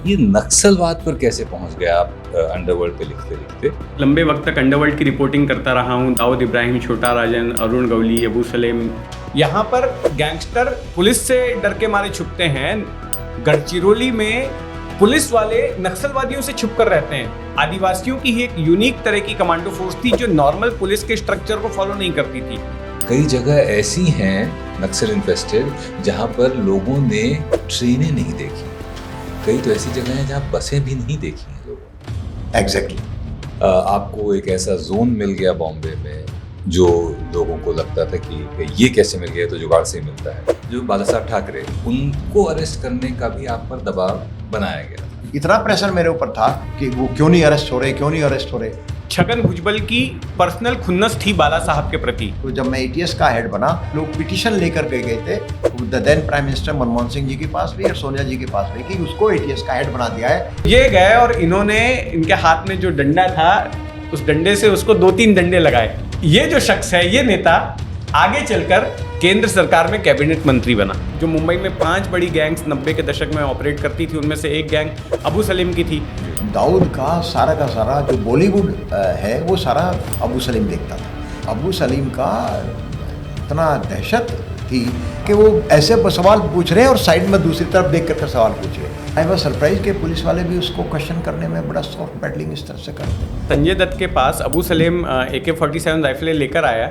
ये नक्सलवाद पर कैसे पहुंच गए आप अंडरवर्ल्ड पे लिखते लिखते? लंबे वक्त तक अंडरवर्ल्ड की रिपोर्टिंग करता रहा हूँ। दाऊद इब्राहिम, छोटा राजन, अरुण गवली, अबू सलेम। यहाँ पर गैंगस्टर पुलिस से डर के मारे छुपते हैं। गढ़चिरौली में पुलिस वाले नक्सलवादियों से छुप कर रहते हैं। आदिवासियों की ही एक यूनिक तरह की कमांडो फोर्स थी जो नॉर्मल पुलिस के स्ट्रक्चर को फॉलो नहीं करती थी। कई जगह ऐसी हैं नक्सल इन्फेस्टेड जहां पर लोगों ने ट्रेनें नहीं देखी। कई तो ऐसी जगह हैं जहां बसें भी नहीं देखी हैं लोगों ने। एग्जैक्टली। आपको एक ऐसा जोन मिल गया बॉम्बे में जो लोगों को लगता था कि ये कैसे मिल गया, तो जुगाड़ से ही मिलता है। जो बाला साहब ठाकरे, उनको अरेस्ट करने का भी आप पर दबाव बनाया गया। इतना प्रेशर मेरे ऊपर था कि वो क्यों नहीं अरेस्ट हो रहे। छगन भुजबल की पर्सनल खुन्नस थी बाला साहब के प्रति। तो जब मैं एटीएस का हेड बना, लोग पिटीशन लेकर गए थे the then prime minister Manmohan Singh ji के पास भी और सोनिया जी के पास भी कि उसको एटीएस का हेड बना दिया है। ये गए और इन्होंने इनके हाथ में जो डंडा था उस डंडे से उसको 2-3 डंडे लगाए। ये जो शख्स है, ये नेता आगे चलकर केंद्र सरकार में कैबिनेट मंत्री बना। जो मुंबई में 5 बड़ी गैंग्स 90 के दशक में ऑपरेट करती थी, उनमें से एक गैंग अबू सलीम की थी। दाऊद का सारा जो बॉलीवुड है वो सारा अबू सलीम देखता था। अबू सलीम का इतना दहशत थी कि वो ऐसे सवाल पूछ रहे हैं और साइड में दूसरी तरफ देख कर सवाल पूछ रहे हैं। आई वाज सरप्राइज कि पुलिस वाले भी उसको क्वेश्चन करने में बड़ा सॉफ्ट बैटलिंग इस तरह से करते। संजय दत्त के पास अबू सलीम AK-47 राइफलें लेकर आया,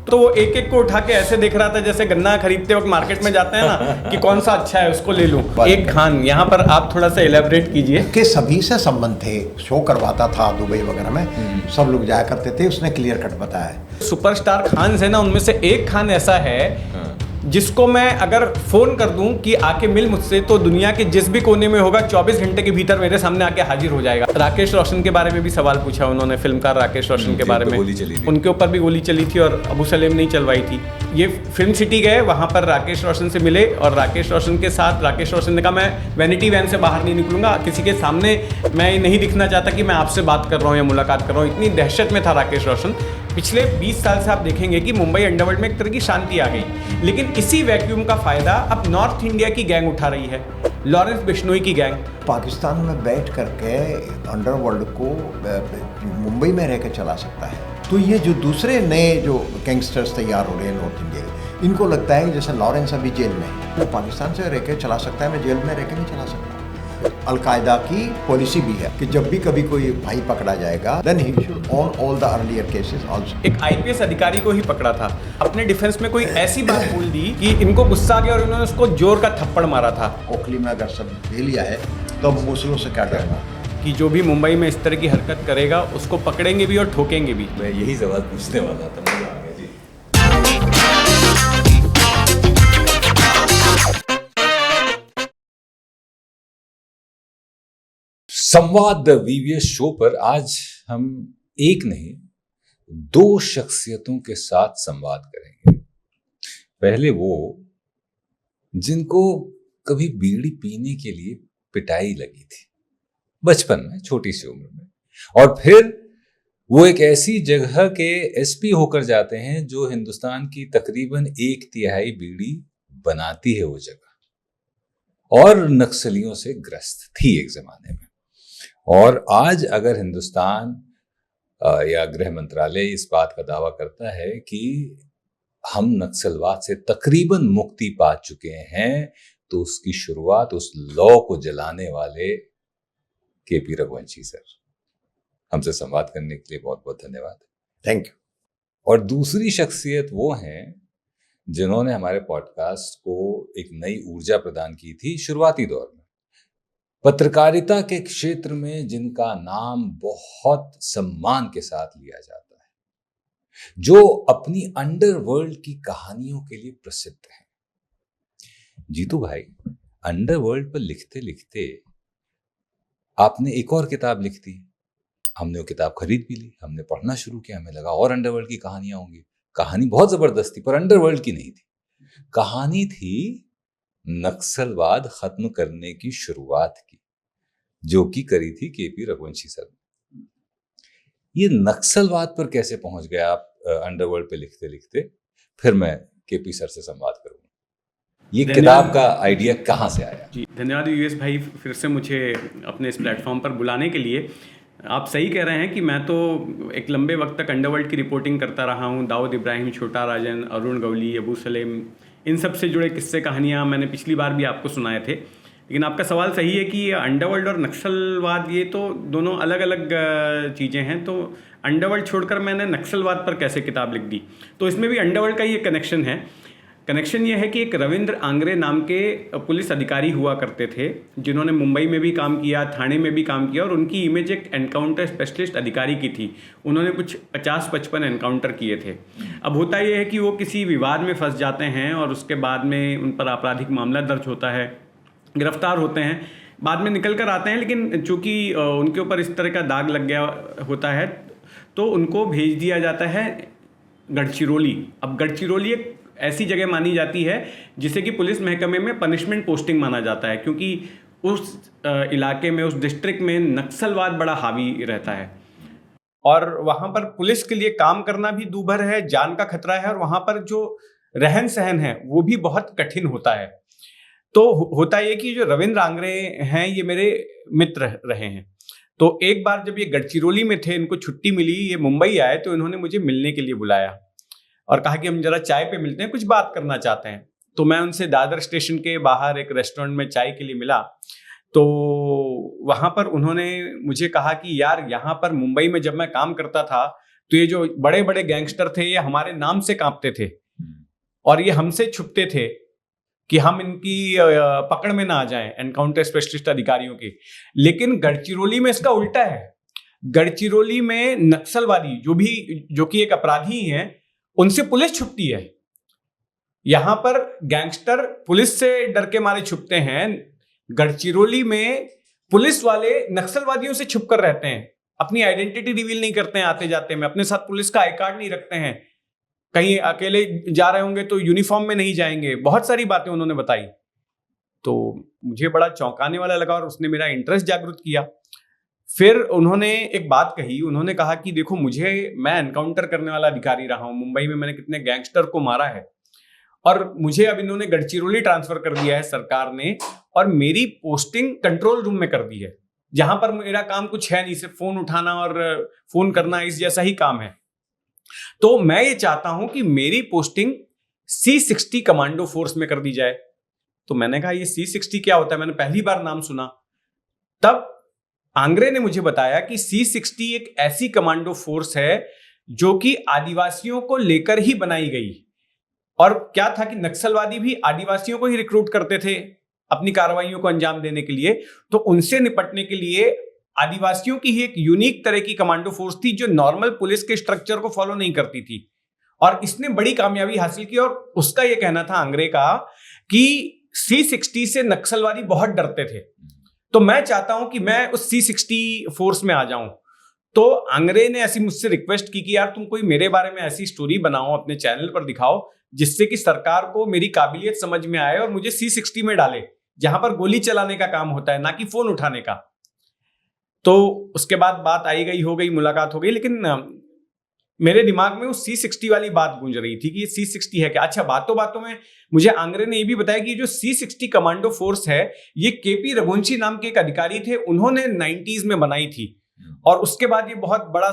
तो वो एक को उठा के ऐसे देख रहा था जैसे गन्ना खरीदते वक्त मार्केट में जाते हैं ना कि कौन सा अच्छा है उसको ले लूं। एक खान, यहाँ पर आप थोड़ा सा एलेबरेट कीजिए। कि सभी से संबंध थे, शो करवाता था दुबई वगैरह में, सब लोग जाया करते थे, उसने क्लियर कट बताया। सुपरस्टार खान है ना, उनमें से एक खान ऐसा है जिसको मैं अगर फोन कर दूं कि आके मिल मुझसे, तो दुनिया के जिस भी कोने में होगा 24 घंटे के भीतर मेरे सामने आके हाजिर हो जाएगा। राकेश रोशन के बारे में भी सवाल पूछा उन्होंने, फिल्मकार राकेश रोशन के बारे में। उनके ऊपर भी गोली चली थी और अबू सलेम नहीं चलवाई थी। ये फिल्म सिटी गए, वहां पर राकेश रोशन से मिले और राकेश रोशन के साथ राकेश रोशन ने कहा मैं वैनिटी वैन से बाहर नहीं निकलूंगा, किसी के सामने मैं नहीं दिखना चाहता कि मैं आपसे बात कर रहा हूँ या मुलाकात कर रहा हूँ। इतनी दहशत में था राकेश रोशन। पिछले 20 साल से आप देखेंगे कि मुंबई अंडरवर्ल्ड में एक तरह की शांति आ गई, लेकिन इसी वैक्यूम का फायदा अब नॉर्थ इंडिया की गैंग उठा रही है। लॉरेंस बिश्नोई की गैंग पाकिस्तान में बैठ करके अंडरवर्ल्ड को मुंबई में रह के चला सकता है। तो ये जो दूसरे नए जो गैंगस्टर्स तैयार हो रहे हैं नॉर्थ इंडिया के, इनको लगता है कि जैसे लॉरेंस अभी जेल में है, वो पाकिस्तान से रह के चला सकता है, मैं जेल में रह के नहीं चला सकता। अलकायदा की पॉलिसी भी है कि जब भी कभी कोई भाई पकड़ा जाएगा, then he should on all the earlier cases also. एक IPS अधिकारी को ही पकड़ा था, अपने डिफेंस में कोई ऐसी बात बोल दी कि इनको गुस्सा आ गया और इन्होंने उसको जोर का थप्पड़ मारा था। ओखली में अगर सब ले लिया है तो अब मुसलों से क्या डरना कि जो भी मुंबई में इस तरह की हरकत करेगा उसको पकड़ेंगे भी और ठोकेंगे भी। मैं यही सवाल पूछने वाला था, मजा आ गया जी। संवाद VVS शो पर आज हम एक नहीं 2 शख्सियतों के साथ संवाद करेंगे। पहले वो जिनको कभी बीड़ी पीने के लिए पिटाई लगी थी बचपन में, छोटी सी उम्र में, और फिर वो एक ऐसी जगह के SP होकर जाते हैं जो हिंदुस्तान की तकरीबन 1/3 बीड़ी बनाती है वो जगह, और नक्सलियों से ग्रस्त थी एक जमाने में। और आज अगर हिंदुस्तान या गृह मंत्रालय इस बात का दावा करता है कि हम नक्सलवाद से तकरीबन मुक्ति पा चुके हैं, तो उसकी शुरुआत उस लॉ को जलाने वाले KP रघुवंशी सर। हमसे संवाद करने के लिए बहुत बहुत धन्यवाद। Thank you. और दूसरी शख्सियत वो हैं जिन्होंने हमारे पॉडकास्ट को एक नई ऊर्जा प्रदान की थी शुरुआती दौर में। पत्रकारिता के क्षेत्र में जिनका नाम बहुत सम्मान के साथ लिया जाता है, जो अपनी अंडरवर्ल्ड की कहानियों के लिए प्रसिद्ध हैं। जीतू भाई, अंडरवर्ल्ड पर लिखते लिखते आपने एक और किताब लिख दी। हमने वो किताब खरीद भी ली, हमने पढ़ना शुरू किया, हमें लगा और अंडरवर्ल्ड की कहानियां होंगी। कहानी बहुत जबरदस्त थी, पर अंडरवर्ल्ड की नहीं थी। कहानी थी नक्सलवाद खत्म करने की शुरुआत की, जो कि करी थी KP रघुवंशी सर ने। ये नक्सलवाद पर कैसे पहुंच गए आप अंडरवर्ल्ड पे लिखते लिखते? फिर मैं KP सर से संवाद करूंगा। ये किताब का आइडिया कहाँ से आया? जी धन्यवाद यूएस भाई, फिर से मुझे अपने इस प्लेटफॉर्म पर बुलाने के लिए। आप सही कह रहे हैं कि मैं तो एक लंबे वक्त तक अंडरवर्ल्ड की रिपोर्टिंग करता रहा हूँ। दाऊद इब्राहिम, छोटा राजन, अरुण गवली, अबू सलेम, इन सब से जुड़े किस्से कहानियाँ मैंने पिछली बार भी आपको सुनाए थे। लेकिन आपका सवाल सही है कि अंडरवर्ल्ड और नक्सलवाद ये तो दोनों अलग अलग चीज़ें हैं। तो अंडरवर्ल्ड छोड़कर मैंने नक्सलवाद पर कैसे किताब लिख दी, तो इसमें भी अंडरवर्ल्ड का ही एक कनेक्शन है। कनेक्शन ये है कि एक रविंद्र आंग्रे नाम के पुलिस अधिकारी हुआ करते थे, जिन्होंने मुंबई में भी काम किया, थाने में भी काम किया, और उनकी इमेज एक एनकाउंटर स्पेशलिस्ट अधिकारी की थी। उन्होंने कुछ 50-55 एनकाउंटर किए थे। अब होता यह है कि वो किसी विवाद में फंस जाते हैं और उसके बाद में उन पर आपराधिक मामला दर्ज होता है, गिरफ्तार होते हैं, बाद में निकल कर आते हैं। लेकिन चूँकि उनके ऊपर इस तरह का दाग लग गया होता है तो उनको भेज दिया जाता है गढ़चिरौली। अब गढ़चिरौली एक ऐसी जगह मानी जाती है जिसे कि पुलिस महकमे में पनिशमेंट पोस्टिंग माना जाता है, क्योंकि उस इलाके में, उस डिस्ट्रिक्ट में नक्सलवाद बड़ा हावी रहता है और वहाँ पर पुलिस के लिए काम करना भी दूभर है, जान का खतरा है, और वहाँ पर जो रहन सहन है वो भी बहुत कठिन होता है। तो होता ये कि जो रविंद्र आंग्रे हैं ये मेरे मित्र रहे हैं। तो एक बार जब ये गढ़चिरौली में थे, इनको छुट्टी मिली, ये मुंबई आए, तो इन्होंने मुझे मिलने के लिए बुलाया और कहा कि हम जरा चाय पे मिलते हैं, कुछ बात करना चाहते हैं। तो मैं उनसे दादर स्टेशन के बाहर एक रेस्टोरेंट में चाय के लिए मिला। तो वहाँ पर उन्होंने मुझे कहा कि यार, यहाँ पर मुंबई में जब मैं काम करता था तो ये जो बड़े बड़े गैंगस्टर थे ये हमारे नाम से कांपते थे और ये हमसे छुपते थे कि हम इनकी पकड़ में ना आ जाएं, एनकाउंटर स्पेशलिस्ट अधिकारियों की। लेकिन गढ़चिरौली में इसका उल्टा है। गढ़चिरौली में नक्सलवादी जो कि एक अपराधी हैं, उनसे पुलिस छुपती है। यहां पर गैंगस्टर पुलिस से डर के मारे छुपते हैं, गढ़चिरौली में पुलिस वाले नक्सलवादियों से छुप कर रहते हैं, अपनी आइडेंटिटी रिवील नहीं करते हैं आते जाते में, अपने साथ पुलिस का आई कार्ड नहीं रखते हैं, कहीं अकेले जा रहे होंगे तो यूनिफॉर्म में नहीं जाएंगे। बहुत सारी बातें उन्होंने बताई, तो मुझे बड़ा चौंकाने वाला लगा और उसने मेरा इंटरेस्ट जागृत किया। फिर उन्होंने एक बात कही, उन्होंने कहा कि देखो, मैं एनकाउंटर करने वाला अधिकारी रहा हूं, मुंबई में मैंने कितने गैंगस्टर को मारा है, और मुझे अब इन्होंने गढ़चिरौली ट्रांसफर कर दिया है सरकार ने, और मेरी पोस्टिंग कंट्रोल रूम में कर दी है, जहां पर मेरा काम कुछ है नहीं, सिर्फ फोन उठाना और फोन करना, इस जैसा ही काम है। तो मैं ये चाहता हूं कि मेरी पोस्टिंग C60 कमांडो फोर्स में कर दी जाए। तो मैंने कहा ये C60 क्या होता है, मैंने पहली बार नाम सुना। तब आंग्रे ने मुझे बताया कि C60 एक ऐसी कमांडो फोर्स है जो कि आदिवासियों को लेकर ही बनाई गई। और क्या था कि नक्सलवादी भी आदिवासियों को ही रिक्रूट करते थे अपनी कार्रवाइयों को अंजाम देने के लिए, तो उनसे निपटने के लिए आदिवासियों की ही एक यूनिक तरह की कमांडो फोर्स थी जो नॉर्मल पुलिस के स्ट्रक्चर को फॉलो नहीं करती थी, और इसने बड़ी कामयाबी हासिल की। और उसका यह कहना था आंग्रे का कि C60 से नक्सलवादी बहुत डरते थे, तो मैं चाहता हूं कि मैं उस C60 फोर्स में आ जाऊं। तो आंग्रे ने ऐसी मुझसे रिक्वेस्ट की कि यार, तुम कोई मेरे बारे में ऐसी स्टोरी बनाओ, अपने चैनल पर दिखाओ, जिससे कि सरकार को मेरी काबिलियत समझ में आए और मुझे C60 में डाले, जहां पर गोली चलाने का काम होता है, ना कि फोन उठाने का। तो उसके बाद बात आई गई, हो गई, मुलाकात हो गई, लेकिन मेरे दिमाग में उस C60 वाली बात गूंज रही थी कि ये C60 है क्या। अच्छा, बातों बातों में मुझे आंग्रे ने ये भी बताया कि जो C60 कमांडो फोर्स है ये KP रघुवंशी नाम के एक अधिकारी थे, उन्होंने 90s में बनाई थी, और उसके बाद ये बहुत बड़ा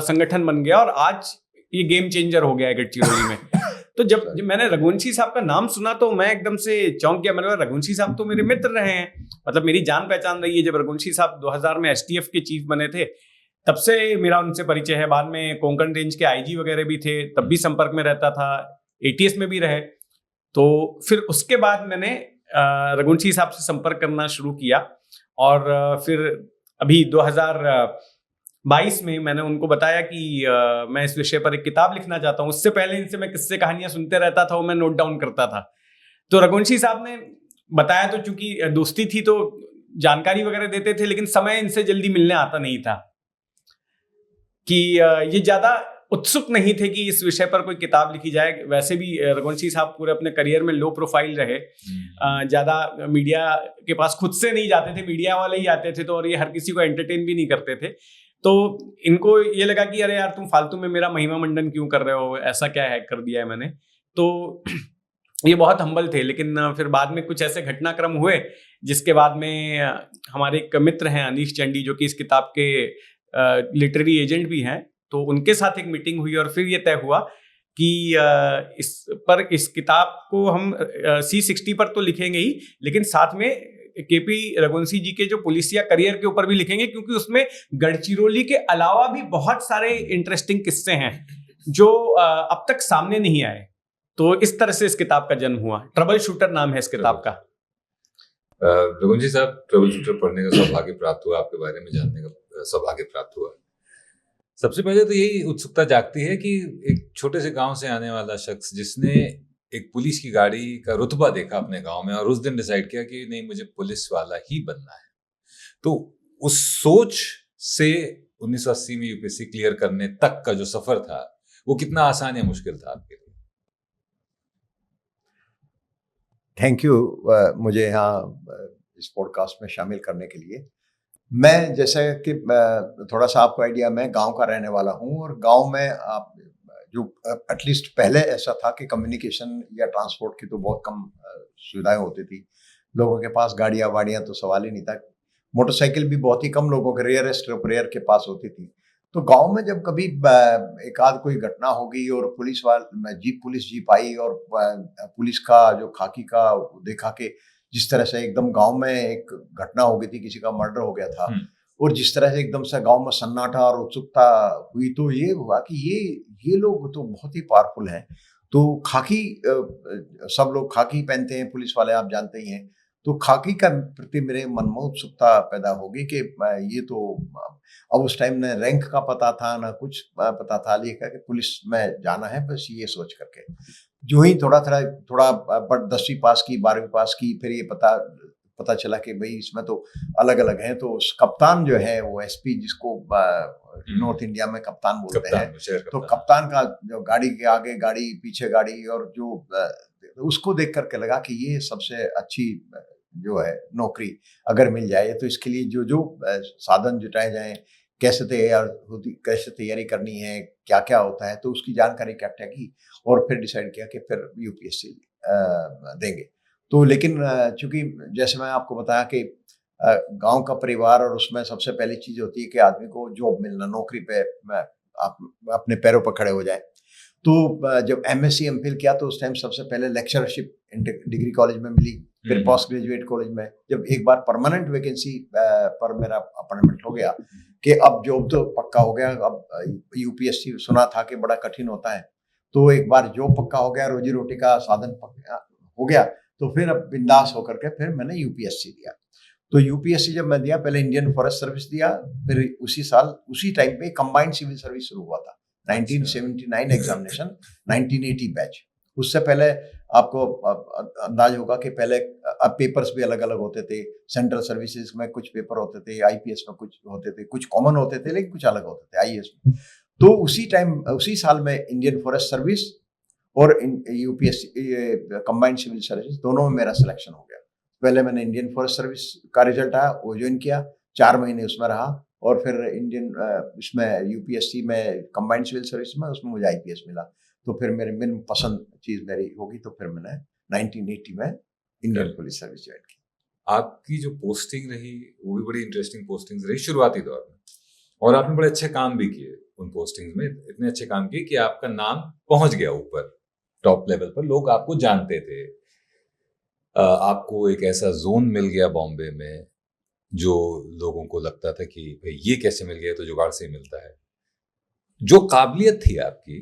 संगठन बन गया और आज ये गेम चेंजर हो गया है गढ़चिरौली में। तो जब मैंने रघुवंशी साहब का नाम सुना तो मैं एकदम से चौंक गया। मैंने कहा, रघुवंशी साहब तो मेरे मित्र रहे हैं, मतलब मेरी जान पहचान रही है। जब रघुवंशी साहब 2000 में STF के चीफ बने थे, तब से मेरा उनसे परिचय है। बाद में कोंकण रेंज के IG वगैरह भी थे, तब भी संपर्क में रहता था, ATS में भी रहे। तो फिर उसके बाद मैंने रघुवंशी साहब से संपर्क करना शुरू किया, और फिर अभी 2022 में मैंने उनको बताया कि मैं इस विषय पर एक किताब लिखना चाहता हूँ। उससे पहले इनसे मैं किस्से कहानियां सुनते रहता था, वो मैं नोट डाउन करता था। तो रघुवंशी साहब ने बताया, तो चूंकि दोस्ती थी तो जानकारी वगैरह देते थे, लेकिन समय इनसे जल्दी मिलने आता नहीं था, कि ये ज्यादा उत्सुक नहीं थे कि इस विषय पर कोई किताब लिखी जाए। वैसे भी रघुवंशी साहब पूरे अपने करियर में लो प्रोफाइल रहे, ज्यादा मीडिया के पास खुद से नहीं जाते थे, मीडिया वाले ही आते थे, तो और ये हर किसी को एंटरटेन भी नहीं करते थे। तो इनको ये लगा कि अरे यार, तुम फालतू में मेरा महिमा मंडन क्यों कर रहे हो, ऐसा क्या हैक कर दिया है मैंने। तो ये बहुत हम्बल थे, लेकिन फिर बाद में कुछ ऐसे घटनाक्रम हुए जिसके बाद में हमारे एक मित्र हैं अनीश चंडी, जो कि इस किताब के लिटरेरी एजेंट भी हैं, तो उनके साथ एक मीटिंग हुई और फिर ये तय हुआ कि इस किताब को हम C60 पर तो लिखेंगे ही, लेकिन साथ में केपी रघुवंशी जी के जो पुलिसिया करियर के ऊपर भी लिखेंगे, क्योंकि उसमें गढ़चिरौली के अलावा भी बहुत सारे इंटरेस्टिंग किस्से हैं जो अब तक सामने नहीं आए। तो इस तरह से इस किताब का जन्म हुआ। ट्रबल शूटर नाम है इस किताब का। रघुवंशी साहब, ट्रबल शूटर पढ़ने का सौभाग्य प्राप्त हुआ, आपके बारे में जानने का सौभाग्य प्राप्त हुआ। सबसे पहले तो यही उत्सुकता जागती है कि एक छोटे से गांव से आने वाला शख्स जिसने एक पुलिस की गाड़ी का रुतबा देखा अपने गांव में और उस दिन डिसाइड किया कि नहीं, मुझे पुलिस वाला ही बनना है, तो उस सोच से 1980 में यूपीएससी क्लियर करने तक का जो सफर था वो कितना आसान या मुश्किल था आपके लिए? थैंक यू मुझे यहाँ इस पॉडकास्ट में शामिल करने के लिए। मैं जैसे कि थोड़ा सा आपको आइडिया, मैं गांव का रहने वाला हूँ और गांव में आप जो एटलीस्ट पहले ऐसा था कि कम्युनिकेशन या ट्रांसपोर्ट की तो बहुत कम सुविधाएं होती थी। लोगों के पास गाड़ियाँ वाड़ियाँ तो सवाल ही नहीं था। मोटरसाइकिल भी बहुत ही कम लोगों के, रेयरेस्ट ऑफ रेयर के पास होती थी। तो गांव में जब कभी एक आध कोई घटना होगी और पुलिस जीप आई और पुलिस का जो खाकी का देखा कि जिस तरह से एकदम गांव में एक घटना हो गई थी, किसी का मर्डर हो गया था और जिस तरह से एकदम से गांव में सन्नाटा और उत्सुकता हुई, तो ये हुआ कि ये लोग तो बहुत ही पावरफुल हैं। तो खाकी, सब लोग खाकी पहनते हैं, पुलिस वाले आप जानते ही हैं। तो खाकी का प्रति मेरे मन में उत्सुकता पैदा होगी कि ये तो अब उस टाइम न रैंक का पता था ना कुछ पता था, लिखा कि पुलिस में जाना है, बस ये सोच करके जो ही थोड़ा 10वीं पास की, 12वीं पास की, फिर ये पता चला कि भाई इसमें तो अलग अलग हैं। तो उस कप्तान जो है वो एसपी, जिसको नॉर्थ इंडिया में कप्तान बोलते हैं, तो कप्तान का जो गाड़ी के आगे गाड़ी पीछे गाड़ी, और जो उसको देख करके लगा कि ये सबसे अच्छी जो है नौकरी अगर मिल जाए तो इसके लिए जो साधन जुटाए जाएं, कैसे तैयारी करनी है, क्या क्या होता है, तो उसकी जानकारी इकट्ठा की और फिर डिसाइड किया कि फिर यूपीएससी देंगे। तो लेकिन चूंकि जैसे मैं आपको बताया कि गांव का परिवार, और उसमें सबसे पहली चीज होती है कि आदमी को जॉब मिलना, नौकरी पे आप अपने पैरों पर खड़े हो जाए। तो जब एमएससी एमफिल किया तो उस टाइम सबसे पहले लेक्चरशिप डिग्री कॉलेज में मिली, फिर पोस्ट ग्रेजुएट कॉलेज में। जब एक बार परमानेंट वैकेंसी पर मेरा अपॉइंटमेंट हो गया कि अब जॉब तो पक्का हो गया, अब यूपीएससी सुना था कि बड़ा कठिन होता है, तो एक बार जॉब पक्का हो गया, रोजी रोटी का साधन हो गया, तो फिर अब बिंदास होकर के फिर मैंने यूपीएससी दिया। तो यूपीएससी जब मैं दिया, पहले इंडियन फॉरेस्ट सर्विस दिया, फिर उसी साल उसी टाइम पे कंबाइंड सिविल सर्विस शुरू हुआ था, 1979 एग्जामिनेशन, 1980 बैच। उससे पहले आपको अंदाज होगा कि पहले अब पेपर्स भी अलग अलग होते थे, सेंट्रल सर्विसेज में कुछ पेपर होते थे, आईपीएस में कुछ होते थे, कुछ कॉमन होते थे लेकिन कुछ अलग होते थे आईएएस में। तो उसी साल में इंडियन फॉरेस्ट सर्विस और यूपीएससी कंबाइंड सिविल सर्विस दोनों में मेरा सिलेक्शन हो गया। पहले मैंने इंडियन फॉरेस्ट सर्विस का रिजल्ट आया, वो ज्वाइन किया, 4 महीने उसमें रहा, और फिर इसमें यूपीएससी में कंबाइंड सिविल सर्विस में उसमें मुझे आईपीएस मिला। तो फिर मेरी मन पसंद चीज मेरी होगी, तो फिर मैंने 1980 में इंडियन पुलिस सर्विस ज्वाइन की। आपकी जो पोस्टिंग रही वो भी बड़ी इंटरेस्टिंग पोस्टिंग रही शुरुआती दौर में, और आपने बड़े अच्छे काम भी किए उन पोस्टिंग्स में, इतने अच्छे काम किए कि आपका नाम पहुंच गया ऊपर, टॉप लेवल पर, लोग आपको जानते थे। आपको एक ऐसा जोन मिल गया बॉम्बे में जो लोगों को लगता था कि भाई ये कैसे मिल गया, तो जुगाड़ से ही मिलता है। जो काबिलियत थी आपकी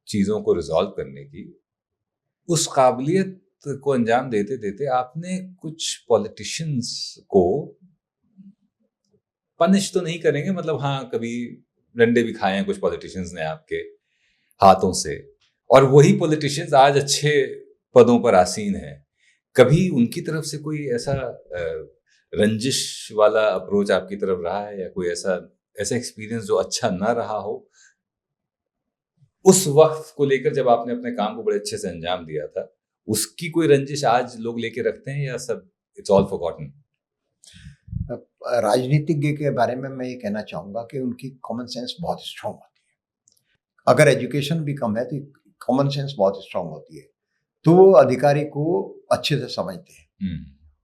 चीजों को रिजॉल्व करने की, उस काबिलियत को अंजाम देते देते आपने कुछ पॉलिटिशियंस को पनिश तो नहीं करेंगे, मतलब हाँ, कभी डंडे भी खाए हैं कुछ पॉलिटिशियंस ने आपके हाथों से, और वही पॉलिटिशियंस आज अच्छे पदों पर आसीन हैं। कभी उनकी तरफ से कोई ऐसा रंजिश वाला अप्रोच आपकी तरफ रहा है, या कोई ऐसा एक्सपीरियंस जो अच्छा ना रहा हो उस वक्त को लेकर, जब आपने अपने काम को बड़े अच्छे से अंजाम दिया था? उसकी कोई रंजिश आज लोग लेके रखते हैं, या सब इट्स ऑल फॉरगॉटन? राजनीतिज्ञ के बारे में मैं ये कहना चाहूंगा कि उनकी कॉमन सेंस बहुत स्ट्रांग होती है। अगर एजुकेशन भी कम है तो कॉमन सेंस बहुत स्ट्रांग होती है। तो वो अधिकारी को अच्छे से समझते हैं।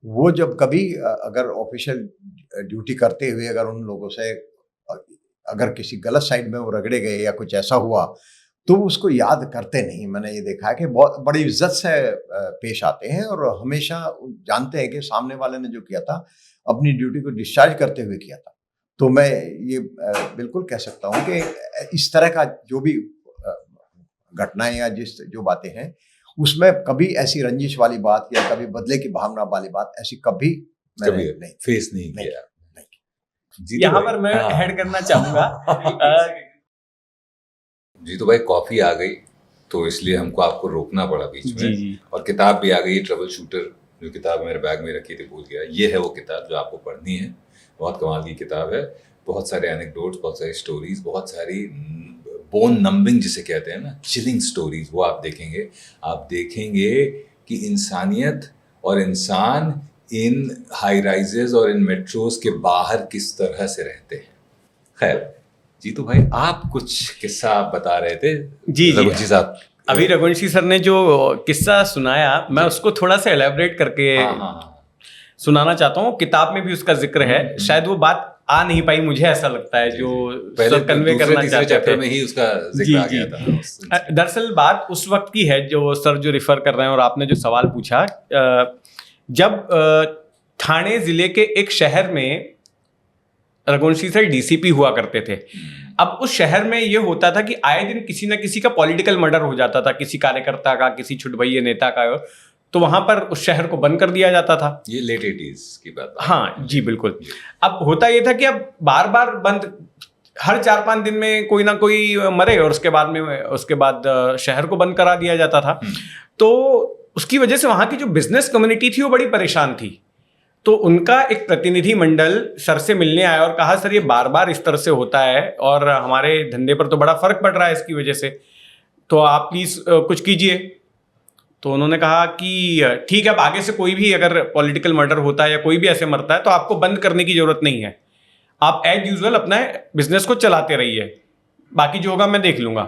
वो जब कभी अगर ऑफिशियल ड्यूटी करते हुए अगर उन लोगों से अगर किसी गलत साइड में वो रगड़े गए या कुछ ऐसा हुआ तो उसको याद करते नहीं। मैंने ये देखा है कि बहुत बड़ी इज्जत से पेश आते हैं और हमेशा जानते हैं कि सामने वाले ने जो किया था अपनी ड्यूटी को डिस्चार्ज करते हुए किया था। तो मैं ये बिल्कुल कह सकता हूँ कि इस तरह का जो भी घटनाएं या जो बातें हैं उसमें कभी ऐसी रंजिश वाली बात या कभी बदले की भावना वाली बात ऐसी कभी मैंने नहीं फेस नहीं किया। यहाँ पर मैं ऐड करना चाहूंगा। जीतू भाई कॉफी आ गई तो इसलिए हमको आपको रोकना पड़ा बीच में। जी। और किताब भी आ गई, ट्रबल शूटर, जो किताब मेरे बैग में रखी थी भूल गया। ये है वो किताब जो आपको पढ़नी है। बहुत कमाल की किताब है, बहुत सारे एनेक्डोट्स, बहुत सारी स्टोरीज, बहुत सारी बोन नंबिंग जिसे कहते हैं ना, चिलिंग स्टोरीज, वो आप देखेंगे। आप देखेंगे कि इंसानियत और इंसान इन हाई राइजेस और इन मेट्रोज के बाहर किस तरह से रहते हैं। खैर जीतू भाई, आप कुछ किस्सा आप बता रहे थे। जी रघुवंशी साहब, अभी रघुवंशी सर ने जो किस्सा सुनाया मैं उसको थोड़ा सा एलैबोरेट करके सुनाना चाहता हूँ। किताब में भी उसका जिक्र है, शायद वो बात आ नहीं पाई, मुझे ऐसा लगता है, जो सर कन्वे करना चाहते थे में ही उसका जिक्र आ गया था। दरअसल बात उस वक्त की है जो सर जो रिफर कर रहे हैं, और आपने जो सवाल पूछा, जब ठाणे जिले के एक शहर में रघुवंशी सर डीसीपी हुआ करते थे। अब उस शहर में ये होता था कि आए दिन किसी न किसी का पॉलिटिकल मर्डर हो जाता था, किसी कार्यकर्ता का, किसी छुटभइये नेता का, तो वहां पर उस शहर को बंद कर दिया जाता था। ये लेट 80s की बात है। हाँ जी बिल्कुल। अब होता ये था कि अब बार बार बंद, हर 4-5 दिन में कोई ना कोई मरे और उसके बाद शहर को बंद करा दिया जाता था। तो उसकी वजह से वहां की जो बिजनेस कम्युनिटी थी वो बड़ी परेशान थी। तो उनका एक प्रतिनिधि मंडल सर से मिलने आया और कहा, सर ये बार बार इस तरह से होता है और हमारे धंधे पर तो बड़ा फर्क पड़ रहा है इसकी वजह से, तो आप प्लीज कुछ कीजिए। तो उन्होंने कहा कि ठीक है, अब आगे से कोई भी अगर पॉलिटिकल मर्डर होता है या कोई भी ऐसे मरता है तो आपको बंद करने की जरूरत नहीं है, आप एज यूजुअल अपना बिजनेस को चलाते रहिए, बाकी जो होगा मैं देख लूंगा।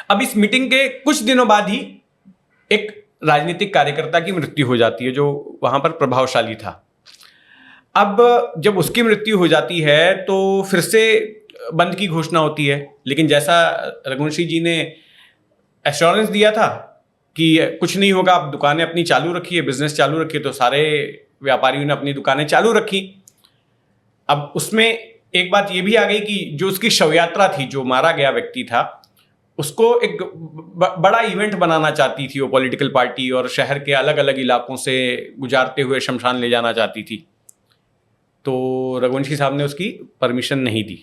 अब इस मीटिंग के कुछ दिनों बाद ही एक राजनीतिक कार्यकर्ता की मृत्यु हो जाती है जो वहां पर प्रभावशाली था। अब जब उसकी मृत्यु हो जाती है तो फिर से बंद की घोषणा होती है, लेकिन जैसा रघुवंशी जी ने एश्योरेंस दिया था कि कुछ नहीं होगा, आप दुकानें अपनी चालू रखिए, बिजनेस चालू रखिए, तो सारे व्यापारियों ने अपनी दुकानें चालू रखी। अब उसमें एक बात ये भी आ गई कि जो उसकी शव यात्रा थी, जो मारा गया व्यक्ति था, उसको एक बड़ा इवेंट बनाना चाहती थी वो पॉलिटिकल पार्टी, और शहर के अलग अलग इलाकों से गुजारते हुए शमशान ले जाना चाहती थी। तो रघुवंशी साहब ने उसकी परमिशन नहीं दी।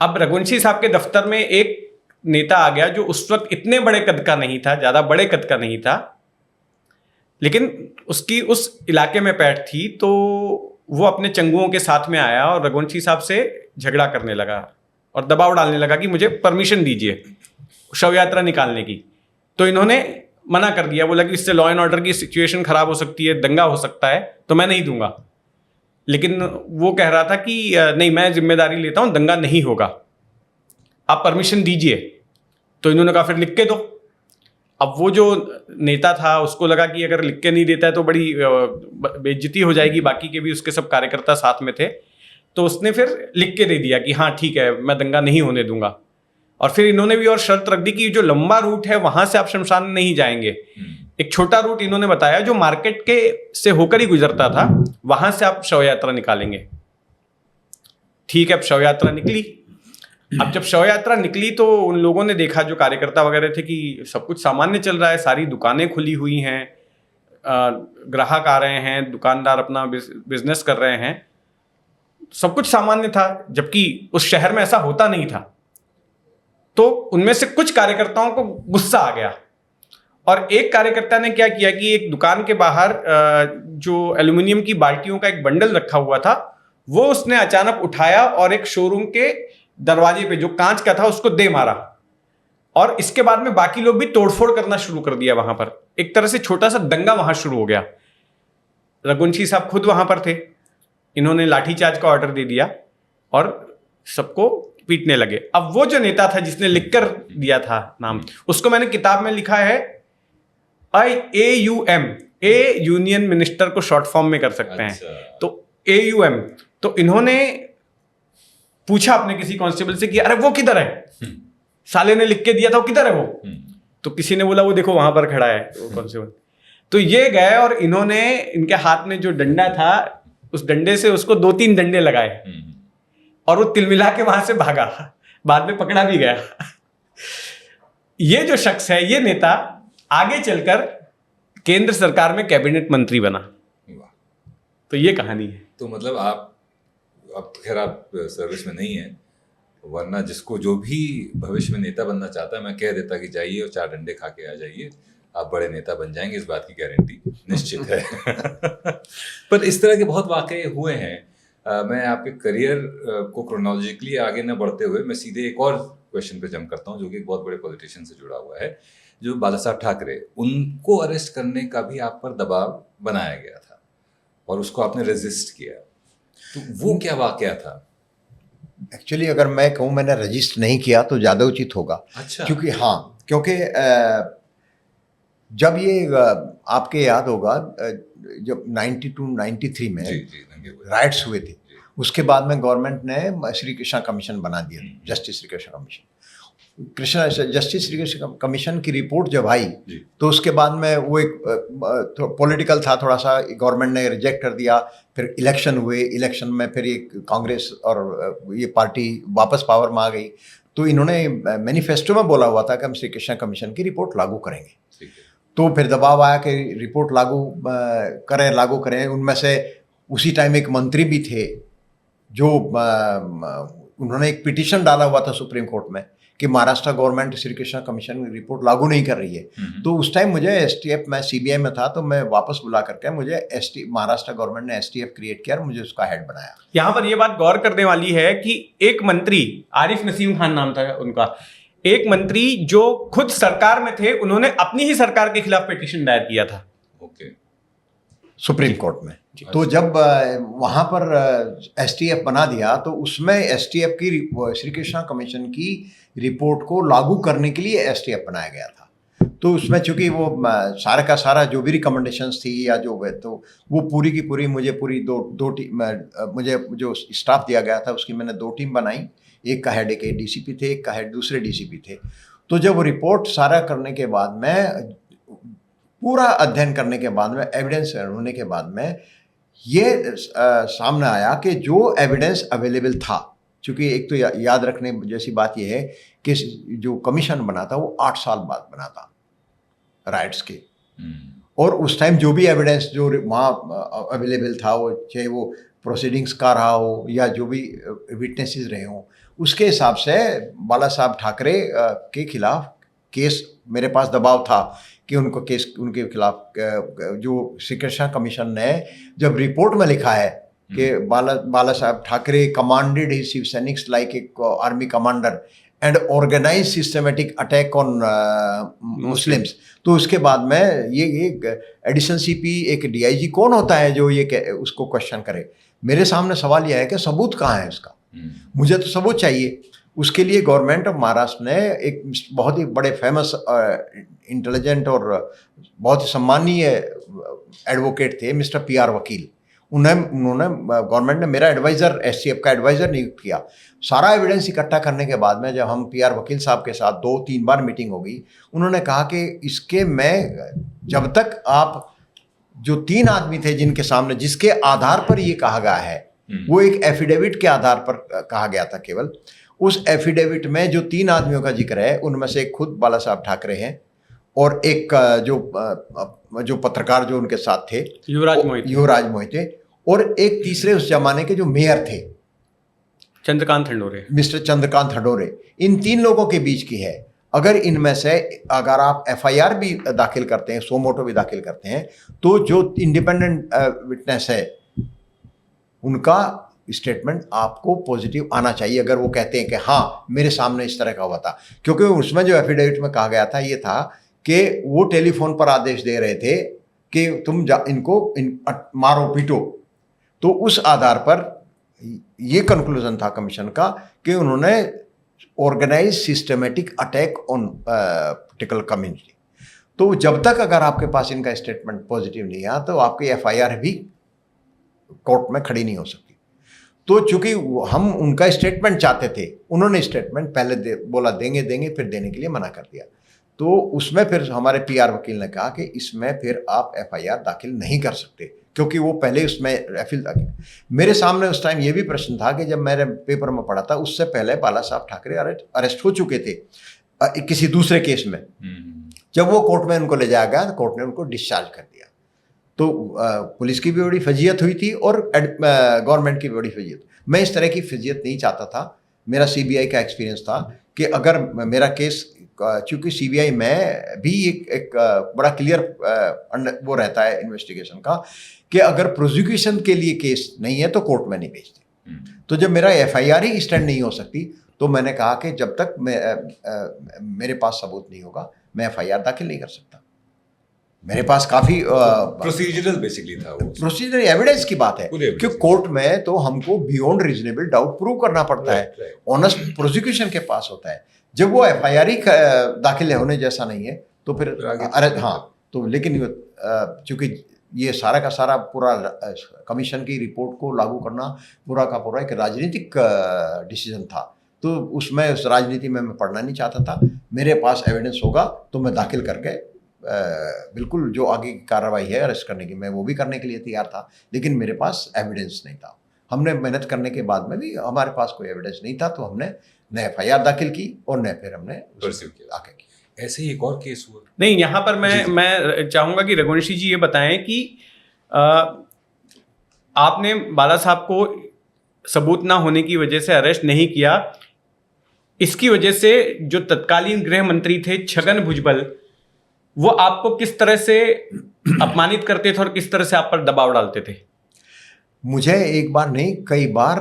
अब रघुवंशी साहब के दफ्तर में एक नेता आ गया जो उस वक्त इतने बड़े कद का नहीं था, ज़्यादा बड़े कद का नहीं था, लेकिन उसकी उस इलाके में पैठ थी। तो वो अपने चंगुओं के साथ में आया और रघुवंशी साहब से झगड़ा करने लगा और दबाव डालने लगा कि मुझे परमिशन दीजिए शव यात्रा निकालने की। तो इन्होंने मना कर दिया, बोला कि इससे लॉ एंड ऑर्डर की सिचुएशन खराब हो सकती है, दंगा हो सकता है, तो मैं नहीं दूंगा। लेकिन वो कह रहा था कि नहीं, मैं जिम्मेदारी लेता हूं, दंगा नहीं होगा, आप परमिशन दीजिए। तो इन्होंने कहा फिर लिख के दो। अब वो जो नेता था उसको लगा कि अगर लिख के नहीं देता है तो बड़ी बेइज्जती हो जाएगी, बाकी के भी उसके सब कार्यकर्ता साथ में थे। तो उसने फिर लिख के दे दिया कि हाँ ठीक है, मैं दंगा नहीं होने दूंगा। और फिर इन्होंने भी और शर्त रख दी कि जो लंबा रूट है वहां से आप शमशान नहीं जाएंगे, एक छोटा रूट इन्होंने बताया जो मार्केट के से होकर ही गुजरता था, वहां से आप शव यात्रा निकालेंगे। ठीक है, अब शव यात्रा निकली। अब जब शव यात्रा निकली तो उन लोगों ने देखा, जो कार्यकर्ता वगैरह थे, कि सब कुछ सामान्य चल रहा है, सारी दुकानें खुली हुई हैं, ग्राहक आ रहे हैं, दुकानदार अपना बिजनेस कर रहे हैं, सब कुछ सामान्य था, जबकि उस शहर में ऐसा होता नहीं था। तो उनमें से कुछ कार्यकर्ताओं को गुस्सा आ गया और एक कार्यकर्ता ने क्या किया कि एक दुकान के बाहर जो एल्युमिनियम की बाल्टियों का एक बंडल रखा हुआ था, वो उसने अचानक उठाया और एक शोरूम के दरवाजे पे जो कांच का था उसको दे मारा। और इसके बाद में बाकी लोग भी तोड़फोड़ करना शुरू कर दिया। वहां पर एक तरह से छोटा सा दंगा वहां शुरू हो गया। रघुवंशी साहब खुद वहां पर थे, इन्होंने लाठीचार्ज का ऑर्डर दे दिया और सबको पीटने लगे। अब वो जो नेता था जिसने लिखकर दिया था नाम, उसको मैंने किताब में लिखा है AUM, ए यूनियन मिनिस्टर को शॉर्ट फॉर्म में कर सकते हैं। अच्छा। तो AUM, तो इन्होंने पूछा अपने किसी कांस्टेबल से कि अरे वो किधर है, साले ने लिख के दिया था, वो किधर है वो? तो किसी ने बोला वो देखो वहां पर खड़ा है वो कांस्टेबल। तो ये गए और इन्होंने इनके हाथ में जो डंडा था उस डंडे से उसको 2-3 डंडे लगाए और वो तिलमिला के वहां से भागा, बाद में पकड़ा भी गया। ये जो शख्स है, ये नेता आगे चलकर केंद्र सरकार में कैबिनेट मंत्री बना। वाह। तो ये कहानी है। तो मतलब आप, अब तो खैर आप सर्विस में नहीं है, वरना जिसको जो भी भविष्य में नेता बनना चाहता है मैं कह देता कि जाइए और 4 डंडे खा के आ जाइए, आप बड़े नेता बन जाएंगे, इस बात की गारंटी निश्चित है। पर इस तरह के बहुत वाकये हुए हैं। मैं आपके करियर को क्रोनोलॉजिकली आगे न बढ़ते हुए मैं सीधे एक और क्वेश्चन पे जंप करता हूँ, जो कि एक बहुत बड़े पॉलिटिशियन से जुड़ा हुआ है, जो बाला साहब ठाकरे, उनको अरेस्ट करने का भी आप पर दबाव बनाया गया था और उसको आपने रेजिस्ट किया, तो वो क्या वाकया था? एक्चुअली अगर मैं कहूँ मैंने रजिस्ट नहीं किया तो ज़्यादा उचित होगा। अच्छा। क्योंकि जब ये आपके याद होगा जब 92-93 में राइट्स हुए थे, उसके बाद में गवर्नमेंट ने श्री कृष्णा कमीशन बना दिया, justice Shri Krishna commission. Justice Shri Krishna commission की रिपोर्ट जब आई तो उसके बाद में वो एक पॉलिटिकल था थोड़ा सा, गवर्नमेंट ने रिजेक्ट कर दिया। फिर इलेक्शन हुए, इलेक्शन में फिर ये कांग्रेस और ये पार्टी वापस पावर में आ गई, तो इन्होंने मैनिफेस्टो में बोला हुआ था कि हम श्री कृष्णा कमीशन की रिपोर्ट लागू करेंगे। तो फिर दबाव आया कि रिपोर्ट लागू करें। उनमें से उसी टाइम एक मंत्री भी थे जो उन्होंने एक पिटीशन डाला हुआ था सुप्रीम कोर्ट में कि Maharashtra government Shri Krishna commission report लागू नहीं कर रही है। तो उस टाइम मुझे STF, मैं CBI में था, तो मैं वापस बुला करके मुझे महाराष्ट्र गवर्नमेंट ने STF क्रिएट किया और मुझे उसका हेड बनाया। यहाँ पर ये बात गौर करने वाली है कि एक मंत्री, आरिफ नसीम खान नाम था उनका, एक मंत्री जो खुद सरकार में थे, उन्होंने अपनी ही सरकार के खिलाफ पिटीशन दायर किया था सुप्रीम कोर्ट में। तो जब वहाँ पर STF बना दिया तो उसमें STF की श्री कृष्णा कमीशन की रिपोर्ट को लागू करने के लिए STF बनाया गया था। तो उसमें चूंकि वो सारा का सारा जो भी रिकमेंडेशंस थी या जो तो वो पूरी की पूरी मुझे दो टीम, मुझे जो स्टाफ दिया गया था उसकी मैंने 2 टीम बनाई, एक का हेड एक DCP थे, एक का हेड दूसरे DCP थे। तो जब वो रिपोर्ट सारा करने के बाद में, पूरा अध्ययन करने के बाद में, एविडेंस होने के बाद में ये सामने आया कि जो एविडेंस अवेलेबल था, चूँकि एक तो याद रखने जैसी बात ये है कि जो कमीशन बना था वो 8 साल बाद बना था राइट्स के, और उस टाइम जो भी एविडेंस जो वहाँ अवेलेबल था, वो चाहे वो प्रोसीडिंग्स का रहा हो या जो भी विटनेसेस रहे हों, उसके हिसाब से बाला साहब ठाकरे के खिलाफ केस, मेरे पास दबाव था कि उनको केस, उनके खिलाफ जो श्री कृष्णा कमीशन ने जब रिपोर्ट में लिखा है कि Balasaheb Thackeray commanded his Shiv Sainiks like a army commander and organise systematic attack on Muslims, तो उसके बाद में ये एडिशनल CP, एक DIG कौन होता है जो ये उसको क्वेश्चन करे? मेरे सामने सवाल यह है कि सबूत कहाँ है उसका? मुझे तो सबूत चाहिए। उसके लिए गवर्नमेंट ऑफ महाराष्ट्र ने एक बहुत ही बड़े फेमस इंटेलिजेंट और बहुत ही सम्मानीय एडवोकेट थे मिस्टर PR वकील, उन्होंने गवर्नमेंट ने मेरा एडवाइज़र, STF का एडवाइज़र नियुक्त किया। सारा एविडेंस इकट्ठा करने के बाद में जब हम PR वकील साहब के साथ 2-3 बार मीटिंग हो गई, उन्होंने कहा कि इसके मैं, जब तक आप जो 3 आदमी थे जिनके सामने, जिसके आधार पर ये कहा गया है, वो एक एफिडेविट के आधार पर कहा गया था केवल, उस एफिडेविट में जो 3 आदमियों का जिक्र है उनमें से एक खुद बाला साहब ठाकरे हैं और एक जो पत्रकार जो उनके साथ थे युवराज मोहिते, और एक तीसरे उस जमाने के जो मेयर थे चंद्रकांत हंडोरे, मिस्टर चंद्रकांत हंडोरे। इन 3 लोगों के बीच की है। अगर इनमें से अगर आप FIR भी दाखिल करते हैं, सो मोटो भी दाखिल करते हैं, तो जो इंडिपेंडेंट विटनेस है उनका स्टेटमेंट आपको पॉजिटिव आना चाहिए, अगर वो कहते हैं कि हाँ मेरे सामने इस तरह का हुआ था। क्योंकि उसमें जो एफिडेविट में कहा गया था ये था कि वो टेलीफोन पर आदेश दे रहे थे कि तुम इनको मारो पीटो। तो उस आधार पर ये कंक्लूजन था कमीशन का कि उन्होंने organise systematic attack on particular community. तो जब तक अगर आपके पास इनका स्टेटमेंट पॉजिटिव नहीं आया तो आपकी एफआईआर भी कोर्ट में खड़ी नहीं हो सकती। तो चूंकि हम उनका स्टेटमेंट चाहते थे, उन्होंने स्टेटमेंट पहले बोला देंगे, फिर देने के लिए मना कर दिया। तो उसमें फिर हमारे पीआर वकील ने कहा कि इसमें फिर आप एफआईआर दाखिल नहीं कर सकते, क्योंकि वो पहले उसमें एफिल दाखिल। मेरे सामने उस टाइम ये भी प्रश्न था कि जब मैंने पेपर में पढ़ा था, उससे पहले बाला साहब ठाकरे अरेस्ट हो चुके थे किसी दूसरे केस में। जब वो कोर्ट में उनको ले जाया गया तो कोर्ट ने उनको डिस्चार्ज कर दिया। तो पुलिस की भी बड़ी फजीयत हुई थी और गवर्नमेंट की भी बड़ी फजीयत। मैं इस तरह की फजीयत नहीं चाहता था। मेरा सीबीआई का एक्सपीरियंस था कि अगर मेरा केस, चूँकि सीबीआई में भी एक बड़ा क्लियर वो रहता है इन्वेस्टिगेशन का कि अगर प्रोसिक्यूशन के लिए केस नहीं है तो कोर्ट में नहीं भेजते। तो जब मेरा एफआईआर ही स्टैंड नहीं हो सकती तो मैंने कहा कि जब तक मेरे पास सबूत नहीं होगा मैं एफआईआर दाखिल नहीं कर सकता। मेरे पास काफ़ी प्रोसीजरल बेसिकली था वो, प्रोसीजर एविडेंस की बात है कि कोर्ट में तो हमको बियॉन्ड रीजनेबल डाउट प्रूव करना पड़ता है। ऑनेस्ट प्रोसिक्यूशन के पास होता है। जब वो एफआईआर ही दाखिल होने जैसा नहीं है तो फिर हाँ, तो लेकिन चूंकि ये सारा का सारा पूरा कमीशन की रिपोर्ट को लागू करना पूरा का पूरा एक राजनीतिक डिसीजन था, तो उसमें उस राजनीति में मैं पढ़ना नहीं चाहता था। मेरे पास एविडेंस होगा तो मैं दाखिल करके बिल्कुल जो आगे की कार्रवाई है अरेस्ट करने की, मैं वो भी करने के लिए तैयार था, लेकिन मेरे पास एविडेंस नहीं था। हमने मेहनत करने के बाद में भी हमारे पास कोई एविडेंस नहीं था, तो हमने न एफआईआर दाखिल की और न फिर हमने आगे की। ऐसे ही एक और केस हुआ। नहीं, यहाँ पर मैं चाहूँगा कि रघुवंशी जी ये बताएं कि आपने बाला साहब को सबूत ना होने की वजह से अरेस्ट नहीं किया, इसकी वजह से जो तत्कालीन गृह मंत्री थे छगन भुजबल, वो आपको किस तरह से अपमानित करते थे और किस तरह से आप पर दबाव डालते थे? मुझे एक बार नहीं, कई बार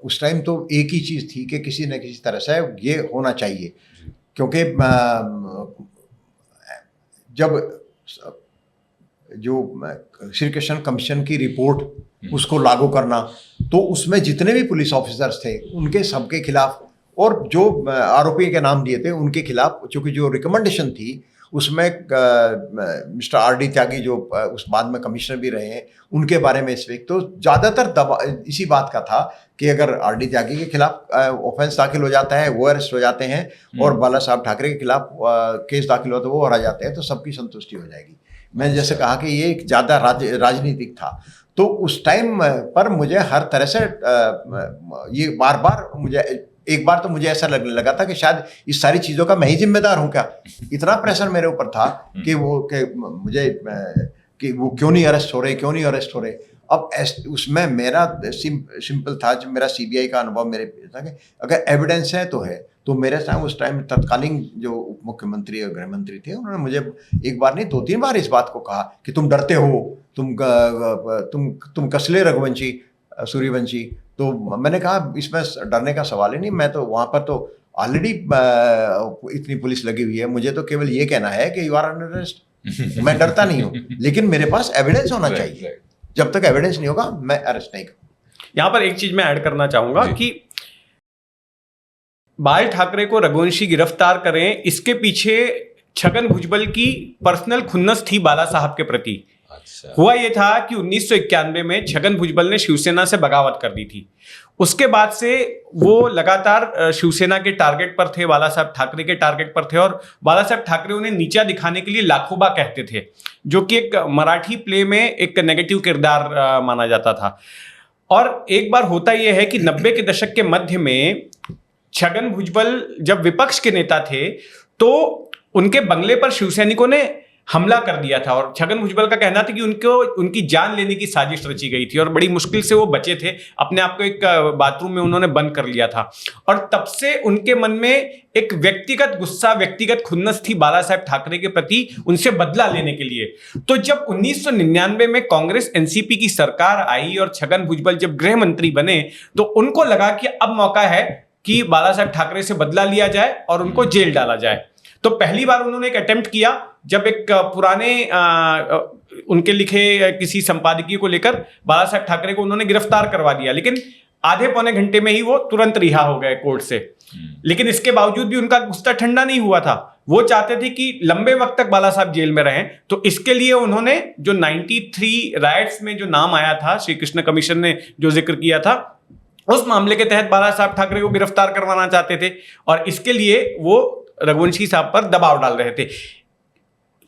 उस टाइम तो एक ही चीज़ थी कि किसी न किसी तरह से ये होना चाहिए, क्योंकि जब जो श्री कृष्ण कमीशन की रिपोर्ट उसको लागू करना, तो उसमें जितने भी पुलिस ऑफिसर्स थे उनके सबके खिलाफ, और जो आरोपी के नाम दिए थे उनके खिलाफ, चूँकि जो रिकमेंडेशन थी उसमें मिस्टर आर.डी. त्यागी जो उस बाद में कमिश्नर भी रहे हैं, उनके बारे में इस वीक तो ज़्यादातर दबाव इसी बात का था कि अगर आर.डी. त्यागी के खिलाफ ऑफेंस दाखिल हो जाता है वो अरेस्ट हो जाते हैं, और बाला साहब ठाकरे के खिलाफ केस दाखिल होता है वो हरा जाते हैं, तो सबकी संतुष्टि हो जाएगी। मैंने जैसे कहा कि ये एक ज़्यादा राजनीतिक था। तो उस टाइम पर मुझे हर तरह से ये बार बार मुझे, एक बार तो मुझे ऐसा लगने लगा था कि शायद इस सारी चीज़ों का मैं ही जिम्मेदार हूँ क्या। इतना प्रेशर मेरे ऊपर था कि मुझे कि वो क्यों नहीं अरेस्ट हो रहे। अब उसमें मेरा सिंपल था, जब मेरा सीबीआई का अनुभव मेरे था कि अगर एविडेंस है तो है। तो मेरे साथ उस टाइम तत्कालीन जो उप मुख्यमंत्री और गृह मंत्री थे, उन्होंने मुझे एक बार नहीं 2-3 बार इस बात को कहा कि तुम डरते हो, तुम कसले रघुवंशी सूर्यवंशी। तो मैंने कहा इसमें डरने का सवाल ही नहीं, मैं तो वहाँ पर तो ऑलरेडी इतनी पुलिस लगी हुई है, मुझे तो केवल ये कहना है कि यू आर अंडर अरेस्ट। मैं डरता नहीं हूँ, लेकिन मेरे पास एविडेंस होना चाहिए। जब तक एविडेंस नहीं होगा मैं अरेस्ट नहीं करूँगा। यहाँ पर एक चीज मैं ऐड करना चाहूंगा कि बाल ठाकरे को रघुवंशी गिरफ्तार करें, इसके पीछे छगन भुजबल की पर्सनल खुन्नस थी बाला साहब के प्रति। हुआ ये था कि 1991 में छगन भुजबल ने शिवसेना से बगावत कर दी थी। उसके बाद से वो लगातार शिवसेना के टारगेट पर थे, बाला साहब ठाकरे के टारगेट पर थे, और बाला साहब ठाकरे उन्हें नीचा दिखाने के लिए लाखोबा कहते थे, जो कि एक मराठी प्ले में एक नेगेटिव किरदार माना जाता था। और एक बार होता यह है कि 90 के दशक के मध्य में छगन भुजबल जब विपक्ष के नेता थे तो उनके बंगले पर शिवसैनिकों ने हमला कर दिया था, और छगन भुजबल का कहना था कि उनकी जान लेने की साजिश रची गई थी और बड़ी मुश्किल से वो बचे थे। अपने आप को एक बाथरूम में उन्होंने बंद कर लिया था, और तब से उनके मन में एक व्यक्तिगत गुस्सा, व्यक्तिगत खुन्नस थी बाला साहब ठाकरे के प्रति, उनसे बदला लेने के लिए। तो जब 1999 में कांग्रेस एनसीपी की सरकार आई और छगन भुजबल जब गृह मंत्री बने, तो उनको लगा कि अब मौका है कि बाला साहब ठाकरे से बदला लिया जाए और उनको जेल डाला जाए। तो पहली बार उन्होंने एक अटेम्प्ट किया जब एक पुराने उनके लिखे किसी संपादकीय को लेकर बाला साहब ठाकरे को उन्होंने गिरफ्तार करवा दिया, लेकिन आधे पौने घंटे में ही वो तुरंत रिहा हो गए कोर्ट से। लेकिन इसके बावजूद भी उनका गुस्सा ठंडा नहीं हुआ था। वो चाहते थे कि लंबे वक्त तक बाला साहब जेल में रहें। तो इसके लिए उन्होंने जो 93 राइट्स में जो नाम आया था, श्री कृष्ण कमीशन ने जो जिक्र किया था, उस मामले के तहत बाला साहब ठाकरे को गिरफ्तार करवाना चाहते थे और इसके लिए वो रघुवंशी साहब पर दबाव डाल रहे थे।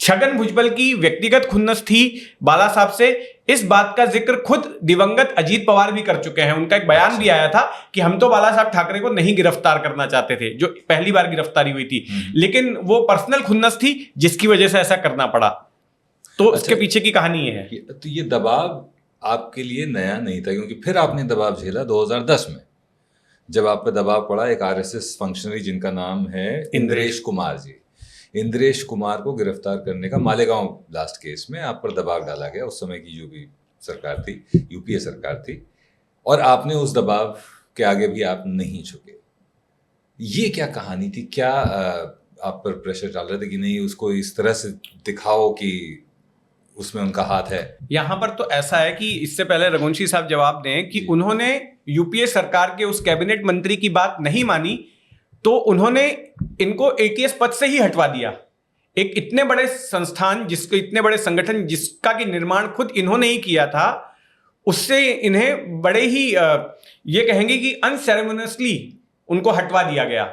छगन भुजबल की व्यक्तिगत खुन्नस थी बाला साहब से, इस बात का जिक्र खुद दिवंगत अजीत पवार भी कर चुके हैं। उनका एक बयान भी आया था कि हम तो बाला साहब ठाकरे को नहीं गिरफ्तार करना चाहते थे, जो पहली बार गिरफ्तारी हुई थी, लेकिन वो पर्सनल खुन्नस थी जिसकी वजह से ऐसा करना पड़ा। तो इसके पीछे की कहानी ये है। तो ये दबाव आपके लिए नया नहीं था, क्योंकि फिर आपने दबाव झेला 2010 में, जब आप पर दबाव पड़ा एक आरएसएस फंक्शनरी जिनका नाम है इंद्रेश कुमार जी। इंद्रेश कुमार को गिरफ्तार करने का मालेगांव ब्लास्ट केस में आप पर दबाव डाला गया, उस समय की जो भी सरकार थी, यूपीए सरकार थी, और आपने उस दबाव के आगे भी आप नहीं झुके। ये क्या कहानी थी? क्या आप पर प्रेशर डाल रहे थे कि नहीं उसको इस तरह से दिखाओ कि उसमें उनका हाथ है? यहां पर तो ऐसा है कि इससे पहले रघुवंशी साहब जवाब दें कि उन्होंने यूपीए सरकार के उस कैबिनेट मंत्री की बात नहीं मानी तो उन्होंने इनको एटीएस पद से ही हटवा दिया। एक इतने बड़े संस्थान, जिसको इतने बड़े संगठन जिसका कि निर्माण खुद इन्होंने ही किया था, उससे इन्हें बड़े ही ये कहेंगे कि अनसेरेमोनियसली उनको हटवा दिया गया,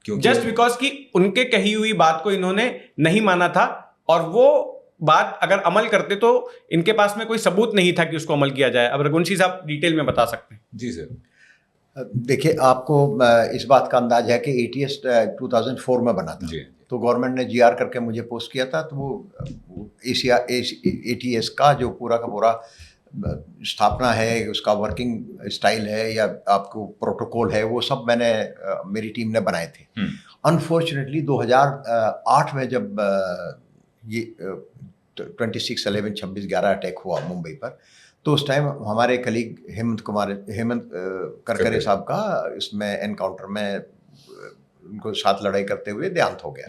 जस्ट बिकॉज कि उनके कही हुई बात को इन्होंने नहीं माना था, और वो बात अगर अमल करते तो इनके पास में कोई सबूत नहीं था कि उसको अमल किया जाए। अब रघुवंशी साहब डिटेल में बता सकते हैं। जी सर। देखिए, आपको इस बात का अंदाज है कि एटीएस 2004 में बना था, तो गवर्नमेंट ने जीआर करके मुझे पोस्ट किया था, तो वो एटीएस का जो पूरा का पूरा स्थापना है, उसका वर्किंग स्टाइल है या आपको प्रोटोकॉल है, वो सब मैंने मेरी टीम ने बनाए थे। अनफॉर्चुनेटली 2008 में जब ये 26/11/26/11 अटैक हुआ मुंबई पर, तो उस टाइम हमारे कलीग हेमंत करकरे साहब का इसमें एनकाउंटर में उनको साथ लड़ाई करते हुए देहांत हो गया।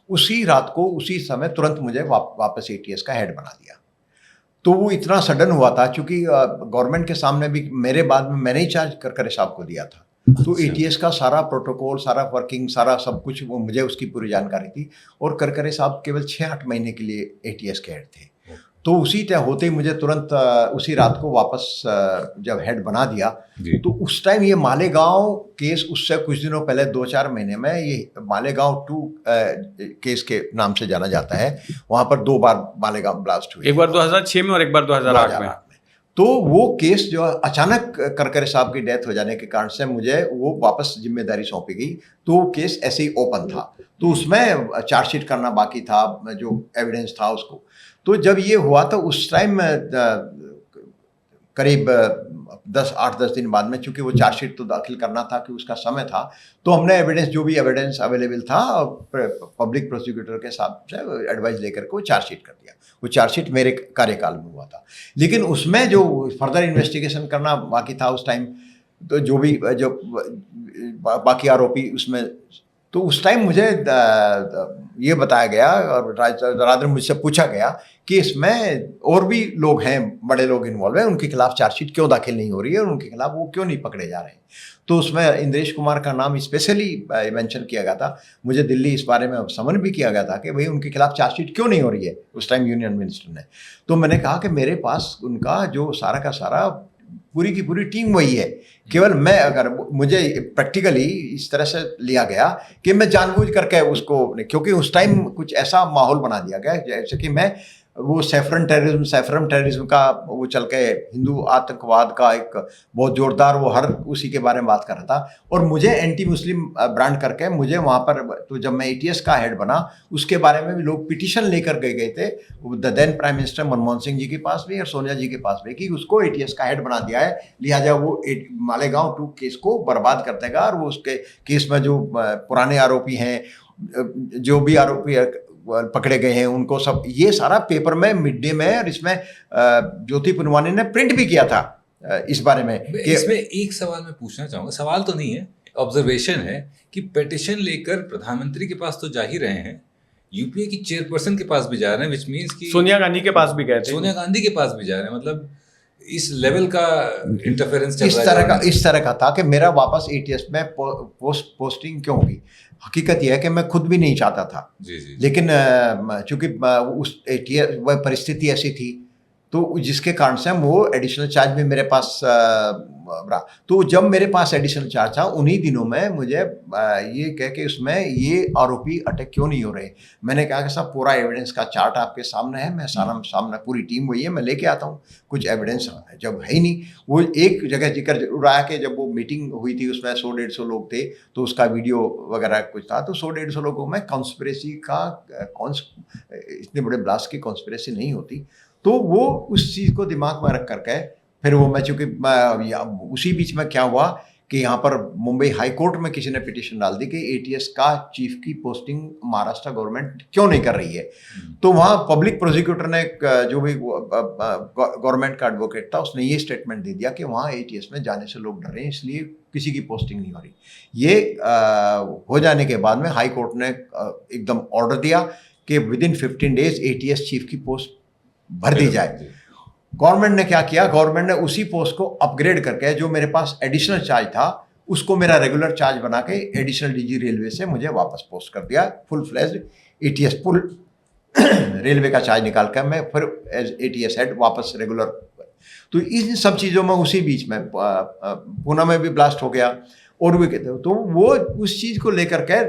उसी रात को, उसी समय तुरंत मुझे वापस एटीएस का हेड बना दिया। तो वो इतना सडन हुआ था, क्योंकि गवर्नमेंट के सामने भी मेरे बाद में मैंने ही चार्ज करकरे साहब को दिया था। तो एटीएस का सारा प्रोटोकॉल, सारा वर्किंग, सारा सब कुछ वो मुझे उसकी पूरी जानकारी थी, और करकरे साहब केवल 6-8 महीने के लिए एटीएस के हेड थे। तो उसी टाइम होते ही मुझे तुरंत उसी रात को वापस जब हेड बना दिया, तो उस टाइम ये मालेगांव केस, उससे कुछ दिनों पहले 2-4 महीने में ये मालेगांव 2 केस के नाम से जाना जाता है। वहाँ पर 2 बार मालेगांव ब्लास्ट हुए, एक बार 2006 में और एक बार 2008 में। तो वो केस जो अचानक करकरे साहब की डेथ हो जाने के कारण से मुझे वो वापस जिम्मेदारी सौंपी गई। तो वो केस ऐसे ही ओपन था, तो उसमें चार्जशीट करना बाकी था, जो एविडेंस था उसको। तो जब ये हुआ तो उस टाइम करीब 8-10 दिन बाद में, चूंकि वो चार्जशीट तो दाखिल करना था कि उसका समय था, तो हमने एविडेंस, जो भी एविडेंस अवेलेबल था, पब्लिक प्रोसिक्यूटर के साथ से एडवाइस लेकर के वो चार्जशीट कर दिया। वो चार्जशीट मेरे कार्यकाल में हुआ था, लेकिन उसमें जो फर्दर इन्वेस्टिगेशन करना बाकी था उस टाइम, तो जो बाकी आरोपी उसमें, तो उस टाइम मुझे ये बताया गया और रादर मुझसे पूछा गया कि इसमें और भी लोग हैं, बड़े लोग इन्वॉल्व हैं, उनके खिलाफ चार्जशीट क्यों दाखिल नहीं हो रही है और उनके खिलाफ वो क्यों नहीं पकड़े जा रहे हैं। तो उसमें इंद्रेश कुमार का नाम स्पेशली मेंशन किया गया था। मुझे दिल्ली इस बारे में समन भी किया गया था कि भाई उनके खिलाफ चार्जशीट क्यों नहीं हो रही है, उस टाइम यूनियन मिनिस्टर ने। तो मैंने कहा कि मेरे पास उनका जो सारा का सारा पूरी की पूरी टीम वही है, केवल मैं, अगर मुझे प्रैक्टिकली इस तरह से लिया गया कि मैं जानबूझ करके उसको, क्योंकि उस टाइम कुछ ऐसा माहौल बना दिया गया जैसे कि मैं वो सैफरन टेररिज्म का वो चल के हिंदू आतंकवाद का एक बहुत जोरदार वो हर उसी के बारे में बात कर रहा था, और मुझे एंटी मुस्लिम ब्रांड करके मुझे वहाँ पर, तो जब मैं एटीएस का हेड बना उसके बारे में भी लोग पिटीशन लेकर गए थे the then prime minister Manmohan Singh ji के पास भी और सोनिया जी के पास भी, कि उसको एटीएस का हेड बना दिया है, लिहाजा वो मालेगांव 2 केस को बर्बाद कर देगा, और वो उसके केस में जो पुराने आरोपी हैं, जो भी आरोपी पकड़े गए हैं, उनको सब, ये सारा पेपर में, मिड डे में, और इसमें ज्योति पुनवानी ने प्रिंट भी किया था इस बारे में। इसमें एक सवाल मैं पूछना चाहूँगा, सवाल तो नहीं है, ऑब्जर्वेशन है कि पिटीशन लेकर प्रधानमंत्री के पास तो जा ही रहे हैं, यूपीए की चेयरपर्सन के पास भी जा रहे हैं, विच मीन्स कि सोनिया गांधी के पास भी गए थे, सोनिया गांधी के पास भी जा रहे हैं। मतलब इस लेवल का इंटरफेरेंस चल इस रहा है इस तरह का था कि मेरा वापस एटीएस में पोस्टिंग क्यों होगी। हकीकत यह है कि मैं खुद भी नहीं चाहता था, जी जी लेकिन चूंकि उस एटीएस वह परिस्थिति ऐसी थी, तो जिसके कारण से वो एडिशनल चार्ज भी मेरे पास रहा। तो जब मेरे पास एडिशनल चार्ज था, उन्हीं दिनों में मुझे ये कह के उसमें ये आरोपी अटक क्यों नहीं हो रहे। मैंने कहा कि साहब पूरा एविडेंस का चार्ट आपके सामने है, मैं सामने पूरी टीम वही है, मैं लेके आता हूँ। कुछ एविडेंस जब है ही नहीं, वो एक जगह जिक्र जरूर आया कि जब वो मीटिंग हुई थी उसमें 100-150 लोग थे, तो उसका वीडियो वगैरह कुछ था। तो 100-150 लोगों में कॉन्स्पिरेसी का इतने बड़े ब्लास्ट की कॉन्स्पिरेसी नहीं होती। तो वो उस चीज़ को दिमाग में रख करके फिर वो मैं चूँकि उसी बीच में क्या हुआ कि यहाँ पर मुंबई हाई कोर्ट में किसी ने पिटीशन डाल दी कि एटीएस का चीफ की पोस्टिंग महाराष्ट्र गवर्नमेंट क्यों नहीं कर रही है। तो वहाँ पब्लिक प्रोसिक्यूटर ने जो भी गवर्नमेंट का एडवोकेट था, उसने ये स्टेटमेंट दे दिया कि वहाँ एटीएस में जाने से लोग डर रहे हैं, इसलिए किसी की पोस्टिंग नहीं हो रही। ये हो जाने के बाद में हाई कोर्ट ने एकदम ऑर्डर दिया कि विदिन 15 डेज एटीएस चीफ की पोस्ट भर दी जाए। गवर्नमेंट ने क्या किया, गवर्नमेंट ने उसी पोस्ट को अपग्रेड करके जो मेरे पास एडिशनल चार्ज था उसको मेरा रेगुलर चार्ज बना के एडिशनल डीजी रेलवे से मुझे वापस पोस्ट कर दिया। Full fledged ATS full railway का चार्ज निकाल कर मैं फिर एज एटीएस हेड वापस रेगुलर। तो इन सब चीज़ों में उसी बीच में पूना में भी ब्लास्ट हो गया और भी कहते हो। तो वो उस चीज़ को लेकर के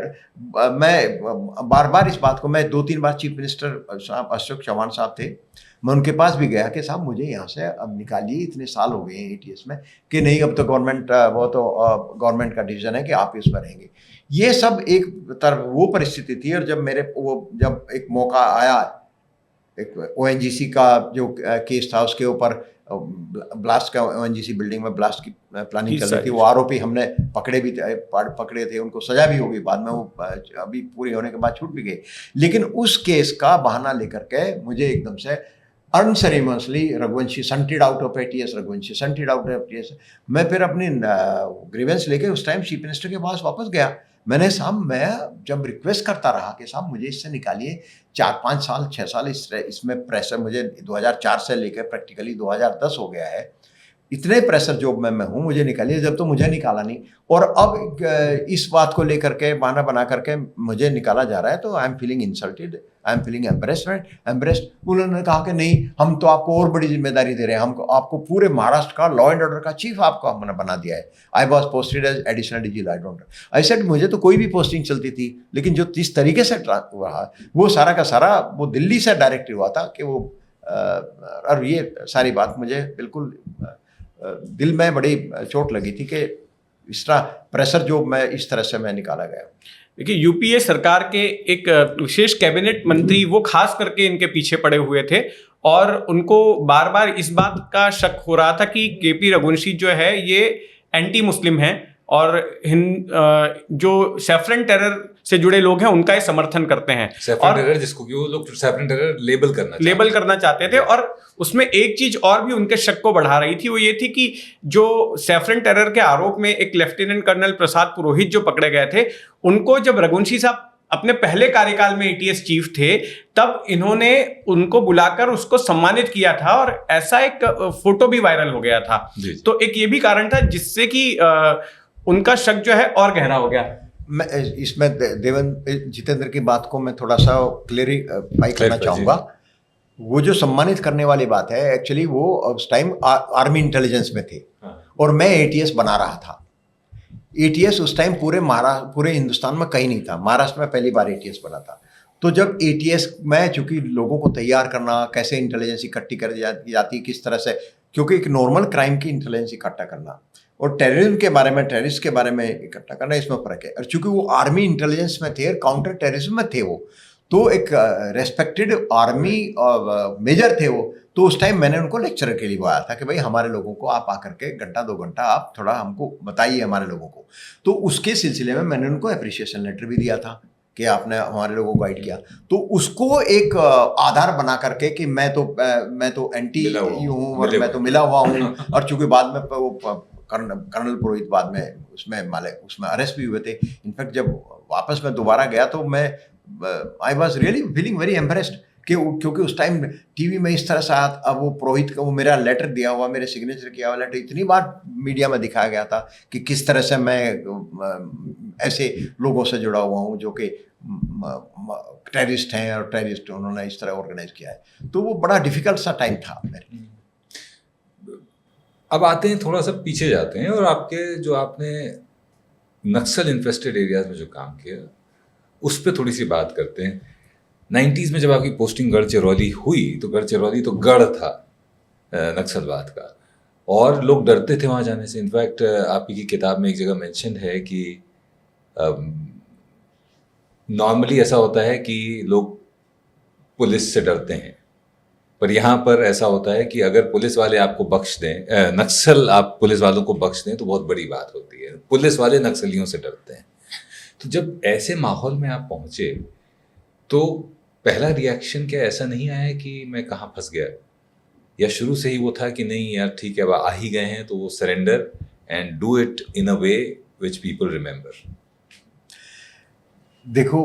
मैं बार बार इस बात को, मैं 2-3 बार चीफ मिनिस्टर साहब अशोक चौहान साहब थे, मैं उनके पास भी गया कि साहब मुझे यहाँ से अब निकालिए, इतने साल हो गए हैं एटीएस में, कि नहीं अब तो गवर्नमेंट गवर्नमेंट का डिसीजन है कि आप इसमें रहेंगे। ये सब एक तरफ वो परिस्थिति थी। और जब जब एक मौका आया, एक ओएनजीसी का जो केस था उसके ऊपर ब्लास्ट का, ओएनजीसी बिल्डिंग में ब्लास्ट की प्लानिंग चल रही थी, वो आरोपी हमने पकड़े थे, उनको सजा भी हो गई बाद में, वो अभी पूरी होने के बाद छूट भी गए। लेकिन उस केस का बहाना लेकर के मुझे एकदम से unceremoniously Raghuvanshi shunted out of ATS, Raghuvanshi shunted out of ATS. मैं फिर अपनी ग्रीवेंस लेके उस टाइम चीफ मिनिस्टर के पास वापस गया। मैं जब रिक्वेस्ट करता रहा कि साहब मुझे इससे निकालिए, 4-5 साल 6 साल इसमें प्रेशर, मुझे 2004 से लेकर प्रैक्टिकली 2010 हो गया है, इतने प्रेशर जॉब में मैं हूँ, मुझे निकालिए। जब तो मुझे निकाला नहीं, और अब इस बात को लेकर के बहाना बना करके मुझे निकाला जा रहा है, तो I am feeling insulted, I am feeling embarrassed. उन्होंने कहा कि नहीं, हम तो आपको और बड़ी जिम्मेदारी दे रहे हैं, हमको आपको पूरे महाराष्ट्र का लॉ एंड ऑर्डर का चीफ आपको हमने बना दिया है। I was posted as additional DG law and order. I said मुझे तो कोई भी पोस्टिंग चलती थी, लेकिन जो जिस तरीके से रहा वो सारा का सारा वो दिल्ली से डायरेक्ट हुआ था कि वो और ये सारी बात मुझे बिल्कुल दिल में बड़ी चोट लगी थी कि इस तरह प्रेशर जो मैं इस तरह से मैं निकाला गया। देखिए, यूपीए सरकार के एक विशेष कैबिनेट मंत्री वो खास करके इनके पीछे पड़े हुए थे, और उनको बार बार इस बात का शक हो रहा था कि केपी रघुवंशी जो है ये एंटी मुस्लिम है, और जो सैफरन टेरर से जुड़े लोग हैं उनका ये समर्थन करते हैं। सैफरन टेरर, जिसको कि वो लोग सैफरन टेरर लेबल करना चाहते थे। और उसमें एक चीज और भी उनके शक को बढ़ा रही थी, वो ये थी कि जो सैफरन टेरर के आरोप में एक लेफ्टिनेंट कर्नल प्रसाद पुरोहित जो पकड़े गए थे, उनको जब रघुवंशी साहब अपने पहले कार्यकाल में एटीएस चीफ थे, तब इन्होंने उनको बुलाकर उसको सम्मानित किया था, और ऐसा एक फोटो भी वायरल हो गया था। तो एक ये भी कारण था जिससे कि उनका शक जो है और गहरा हो गया। मैं इसमें जितेंद्र की बात को मैं थोड़ा सा क्लेरिफाई करना चाहूँगा। वो जो सम्मानित करने वाली बात है, एक्चुअली वो उस टाइम आर्मी इंटेलिजेंस में थे, और मैं एटीएस बना रहा था। एटीएस उस टाइम पूरे हिंदुस्तान में कहीं नहीं था, महाराष्ट्र में पहली बार एटीएस बना था। तो जब एटीएस में चूंकि लोगों को तैयार करना, कैसे इंटेलिजेंस इकट्ठी कर जाती, किस तरह से, क्योंकि एक नॉर्मल क्राइम की इंटेलिजेंस इकट्ठा करना और टेररिज्म के बारे में, टेररिस्ट के बारे में इकट्ठा करना, इसमें फर्क है। और चूंकि वो आर्मी इंटेलिजेंस में थे और काउंटर टेररिज्म में थे वो, तो एक रेस्पेक्टेड आर्मी मेजर थे वो। तो उस टाइम मैंने उनको लेक्चर के लिए बुलाया था कि भाई हमारे लोगों को आप आकर के 1-2 घंटा आप थोड़ा हमको बताइए हमारे लोगों को। तो उसके सिलसिले में मैंने उनको अप्रिशिएशन लेटर भी दिया था कि आपने हमारे लोगों को गाइड किया। तो उसको एक आधार बना करके कि मैं तो एंटी हूँ और मैं तो मिला हुआ हूँ, और चूंकि बाद में वो कर्नल पुरोहित बाद में उसमें अरेस्ट भी हुए थे। इनफैक्ट जब वापस मैं दोबारा गया तो मैं I was really feeling very impressed क्योंकि उस टाइम टीवी में इस तरह से अब वो पुरोहित का वो मेरा लेटर दिया हुआ, मेरे सिग्नेचर किया हुआ लेटर इतनी बार मीडिया में दिखाया गया था कि किस तरह से मैं ऐसे लोगों से जुड़ा हुआ हूँ जो कि टेररिस्ट हैं और टेररिस्ट उन्होंने इस तरह ऑर्गेनाइज किया है। तो वो बड़ा डिफिकल्ट सा टाइम था मेरे लिए। अब आते हैं, थोड़ा सा पीछे जाते हैं, और आपने नक्सल इन्फेस्टेड एरियाज में जो काम किया उस पर थोड़ी सी बात करते हैं। 90s में जब आपकी पोस्टिंग गढ़चिरौली हुई तो गढ़चिरौली तो गढ़ था नक्सलवाद का, और लोग डरते थे वहाँ जाने से। इनफैक्ट आपकी किताब में एक जगह मेंशन है कि नॉर्मली ऐसा होता है कि लोग पुलिस से डरते हैं, पर यहाँ पर ऐसा होता है कि अगर पुलिस वाले आपको बख्श दें, नक्सल आप पुलिस वालों को बख्श दें तो बहुत बड़ी बात होती है। पुलिस वाले नक्सलियों से डरते हैं। तो जब ऐसे माहौल में आप पहुँचे तो पहला रिएक्शन क्या ऐसा नहीं आया कि मैं कहाँ फंस गया, या शुरू से ही वो था कि नहीं यार ठीक है, अब आ ही गए हैं तो वो surrender and do it in a way which people remember? देखो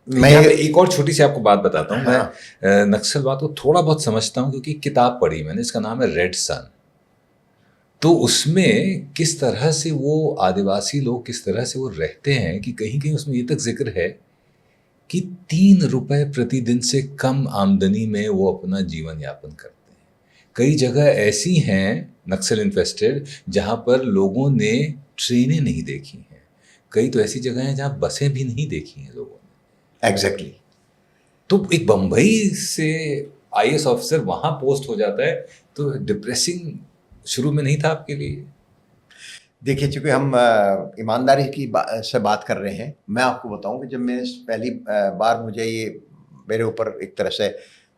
मैं एक और छोटी सी आपको बात बताता हूँ। हाँ। मैं नक्सलवाद को थोड़ा बहुत समझता हूँ क्योंकि किताब पढ़ी मैंने, इसका नाम है रेड सन। तो उसमें किस तरह से वो आदिवासी लोग किस तरह से वो रहते हैं कि कहीं कहीं उसमें ये तक जिक्र है कि 3 रुपए प्रतिदिन से कम आमदनी में वो अपना जीवन यापन करते हैं। कई जगह ऐसी हैं नक्सल इन्फेस्टेड जहाँ पर लोगों ने ट्रेनें नहीं देखी हैं, कई तो ऐसी जगह हैं जहाँ बसें भी नहीं देखी हैं लोगों ने। एग्जैक्टली। तो एक बम्बई से IAS ऑफिसर वहाँ पोस्ट हो जाता है, तो डिप्रेसिंग शुरू में नहीं था आपके लिए? देखिए, चूँकि हम ईमानदारी की से बात कर रहे हैं, मैं आपको बताऊं कि जब मैं पहली बार मुझे ये मेरे ऊपर एक तरह से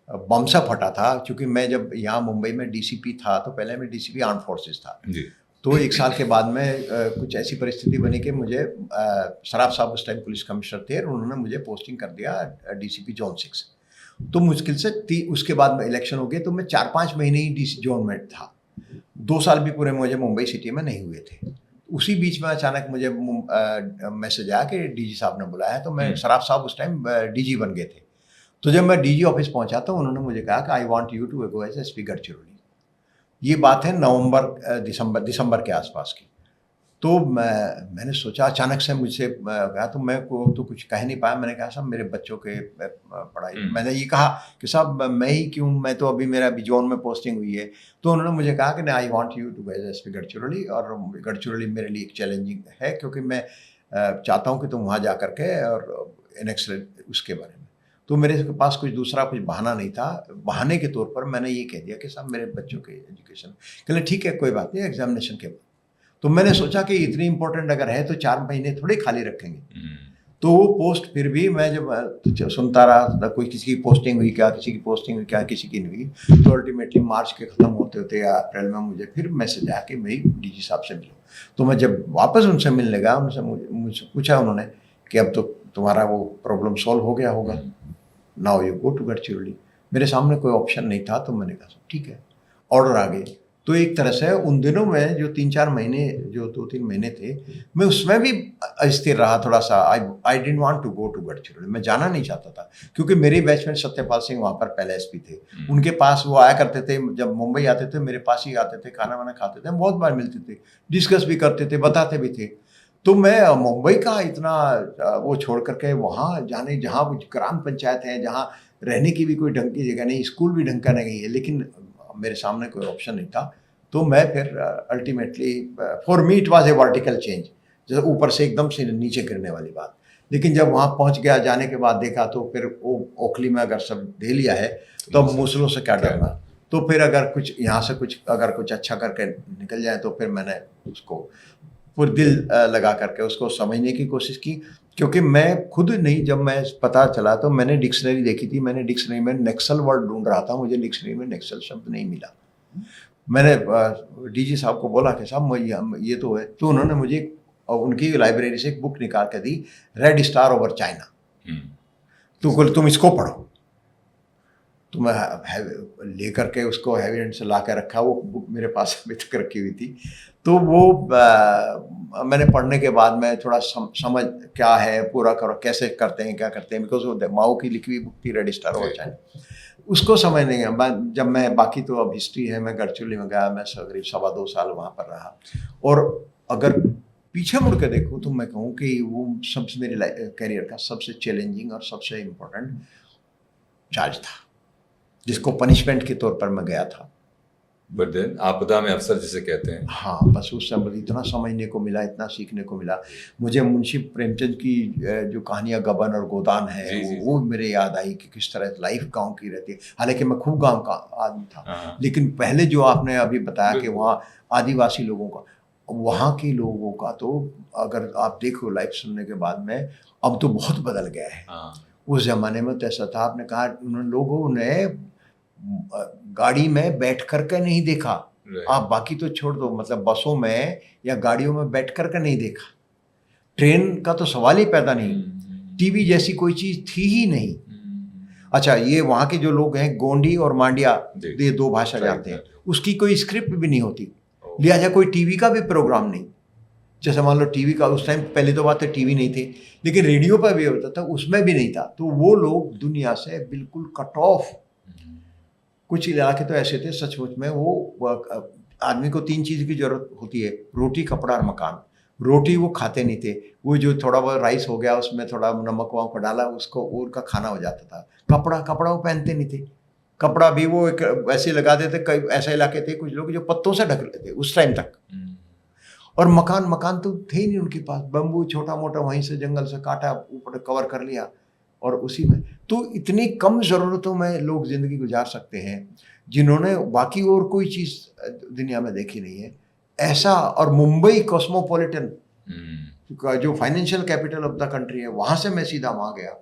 बम सा फटा था, क्योंकि मैं जब यहाँ मुंबई में DCP था तो पहले मैं DCP आर्म फोर्सेस था जी। तो 1 साल के बाद में कुछ ऐसी परिस्थिति बनी कि मुझे सराफ साहब उस टाइम पुलिस कमिश्नर थे और उन्होंने मुझे पोस्टिंग कर दिया DCP जोन 6। तो मुश्किल से उसके बाद में इलेक्शन हो गए तो मैं 4-5 महीने ही DC जोन में था। 2 साल भी पूरे मुझे मुंबई सिटी में नहीं हुए थे। उसी बीच में अचानक मुझे मैसेज आया कि DG साहब ने बुलाया है। तो मैं सराफ साहब उस टाइम DG बन गए थे। तो जब मैं DG ऑफिस पहुंचा तो उन्होंने मुझे कहा कि I want you to go as SP Gadchiroli. ये बात है दिसंबर के आसपास की। तो मैंने सोचा, अचानक से मुझसे कहा, तो मैं को तो कुछ कह नहीं पाया। मैंने कहा साहब मेरे बच्चों के पढ़ाई, मैंने ये कहा कि साहब मैं ही क्यों, मैं तो अभी मेरा जोन में पोस्टिंग हुई है। तो उन्होंने मुझे कहा कि I want you to go as SP Gadchiroli, और गढ़चिरौली मेरे लिए एक चैलेंजिंग है क्योंकि मैं चाहता हूँ कि तुम वहाँ जा करके और एनेक्सल उसके बारे में। तो मेरे पास कुछ दूसरा कुछ बहाना नहीं था। बहाने के तौर पर मैंने ये कह दिया कि साहब मेरे बच्चों के एजुकेशन। कहले ठीक है कोई बात नहीं, एग्जामिनेशन के बाद। तो मैंने सोचा कि इतनी इंपॉर्टेंट अगर है तो 4 महीने थोड़े खाली रखेंगे। तो वो पोस्ट फिर भी मैं जब सुनता रहा, कोई किसी की पोस्टिंग हुई क्या, किसी की पोस्टिंग हुई क्या, किसी की नहीं हुई। तो अल्टीमेटली मार्च के ख़त्म होते होते या अप्रैल में मुझे फिर मैसेज आया कि मैं DG साहब से मिलूँ। तो मैं जब वापस उनसे मिलने गया, उनसे मुझसे पूछा उन्होंने कि अब तो तुम्हारा वो प्रॉब्लम सॉल्व हो गया होगा, now you go to Gadchiroli. मेरे सामने कोई ऑप्शन नहीं था। तो मैंने कहा ठीक है, ऑर्डर आ गए। तो एक तरह से उन दिनों में जो 3-4 महीने, जो 2-3 महीने थे, मैं उसमें भी अस्थिर रहा थोड़ा सा। I didn't want to go to Gadchiroli, मैं जाना नहीं चाहता था क्योंकि मेरे बैचमेट सत्यपाल सिंह वहाँ पर पहले SP थे। उनके पास वो आया करते थे, जब मुंबई आते थे मेरे पास ही आते थे, खाना वाना खाते थे, हम बहुत बार मिलते थे, डिस्कस भी करते थे, बताते भी थे। तो मैं मुंबई का इतना वो छोड़ करके वहाँ जाने, जहाँ ग्राम पंचायत है, जहाँ रहने की भी कोई ढंग की जगह नहीं, स्कूल भी ढंग का नहीं है, लेकिन मेरे सामने कोई ऑप्शन नहीं था। तो मैं फिर ultimately for me it was a vertical change, जैसे ऊपर से एकदम से नीचे गिरने वाली बात। लेकिन जब वहाँ पहुँच गया, जाने के बाद देखा तो फिर वो ओखली में अगर सब दे लिया है तो अब मूसलों से क्या डरना। तो फिर अगर कुछ यहाँ से अगर कुछ अच्छा करके निकल जाए तो फिर मैंने उसको पूरे दिल लगा करके उसको समझने की कोशिश की। क्योंकि मैं खुद नहीं, जब मैं पता चला तो मैंने डिक्शनरी देखी थी, मैंने डिक्शनरी में नक्सल वर्ड ढूंढ रहा था, मुझे डिक्शनरी में नक्सल शब्द नहीं मिला। मैंने DG साहब को बोला कि साहब ये तो है। तो उन्होंने मुझे उनकी लाइब्रेरी से एक बुक निकाल कर दी, रेड स्टार ओवर चाइना। तो बोले तुम इसको पढ़ो। तो मैं लेकर के उसको हैवी हैंड से ला के रखा, वो बुक मेरे पास अभी तक रखी हुई थी। तो वो मैंने पढ़ने के बाद मैं थोड़ा समझ क्या है पूरा करो, कैसे करते हैं, क्या करते हैं, बिकॉज वो माओ की लिखी हुई बुक थी, रेड स्टार वॉच है, उसको समझने गया। जब मैं बाकी तो अब हिस्ट्री है, मैं गढ़चिरौली में गया, मैं करीब 2.25 साल वहाँ पर रहा, और अगर पीछे मुड़ के देखूँ तो मैं कहूँ कि वो सबसे मेरे करियर का सबसे चैलेंजिंग और सबसे इम्पोर्टेंट चार्ज था, जिसको पनिशमेंट के तौर पर मैं गया था। बट देन आपदा में अफसर जिसे कहते हैं, हाँ, बस उस समय इतना समझने को मिला, इतना सीखने को मिला। मुझे मुंशी प्रेमचंद की जो कहानियाँ गबन और गोदान है, वो मेरे याद आई कि किस तरह लाइफ गांव की रहती है। हालांकि मैं खूब गांव का आदमी था, लेकिन पहले जो आपने अभी बताया कि वहाँ आदिवासी लोगों का, वहाँ के लोगों का तो अगर आप देखो लाइफ सुनने के बाद में, अब तो बहुत बदल गया है। उस जमाने में तो ऐसा था, आपने कहा उन लोगों ने गाड़ी में बैठ कर के नहीं देखा, आप बाकी तो छोड़ दो, मतलब बसों में या गाड़ियों में बैठ कर के नहीं देखा, ट्रेन का तो सवाल ही पैदा नहीं, टीवी जैसी कोई चीज थी ही नहीं। अच्छा, ये वहाँ के जो लोग हैं गोंडी और मांडिया, ये 2 भाषा जानते हैं, उसकी कोई स्क्रिप्ट भी नहीं होती, लिहाजा कोई टीवी का भी प्रोग्राम नहीं। जैसे मान लो टीवी का उस टाइम, पहले तो बात है टीवी नहीं थी, लेकिन रेडियो पर भी होता था, उसमें भी नहीं था। तो वो लोग दुनिया से बिल्कुल कट ऑफ। कुछ इलाके तो ऐसे थे सचमुच में, वो आदमी को 3 चीज़ की जरूरत होती है, रोटी, कपड़ा और मकान। रोटी वो खाते नहीं थे, वो जो थोड़ा बहुत राइस हो गया उसमें थोड़ा नमक वमक डाला, उसको उनका खाना हो जाता था। कपड़ा वो पहनते नहीं थे, कपड़ा भी वो एक वैसे लगा देते। कई ऐसे इलाके थे कुछ लोग जो पत्तों से ढक लेते उस टाइम तक। और मकान तो थे ही नहीं उनके पास, बम्बू छोटा मोटा वहीं से जंगल से काटा, ऊपर कवर कर लिया, और उसी में तो इतनी कम ज़रूरतों में लोग ज़िंदगी गुजार सकते हैं, जिन्होंने बाकी और कोई चीज़ दुनिया में देखी नहीं है ऐसा। और मुंबई कॉस्मोपॉलिटन का जो financial capital of the country है, वहाँ से मैं सीधा वहाँ गया,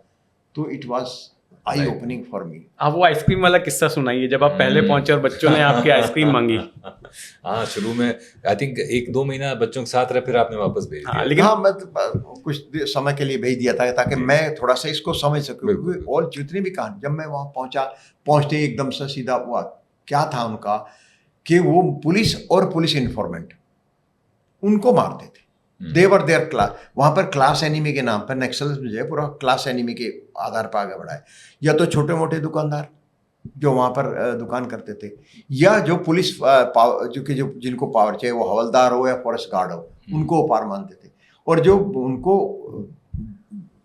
तो it was I opening for me. आप वो आइसक्रीम वाला किस्सा सुनाइए, जब आप पहले पहुंचे और बच्चों ने आपकी आइसक्रीम मांगी। हाँ, शुरू में आई थिंक 1-2 महीना बच्चों के साथ रहे, फिर आपने वापस भेज दिया। लेकिन हाँ, मैं तो कुछ समय के लिए भेज दिया था ताकि मैं थोड़ा सा इसको समझ सकूँ। और जितनी भी कहानी, जब मैं वहाँ पहुँचते एकदम से सीधा हुआ, क्या था उनका कि वो पुलिस और पुलिस इन्फॉर्मेंट उनको मारते थे। देवर देयर क्लास, वहाँ पर क्लास एनिमी के नाम पर नक्सलिज्म जो है पूरा क्लास एनिमी के आधार पर आगे बढ़ा है। या तो छोटे मोटे दुकानदार जो वहाँ पर दुकान करते थे, या जो पुलिस जो जिनको पावर चाहिए, वो हवलदार हो या फॉरेस्ट गार्ड हो, उनको पार मानते थे। और जो उनको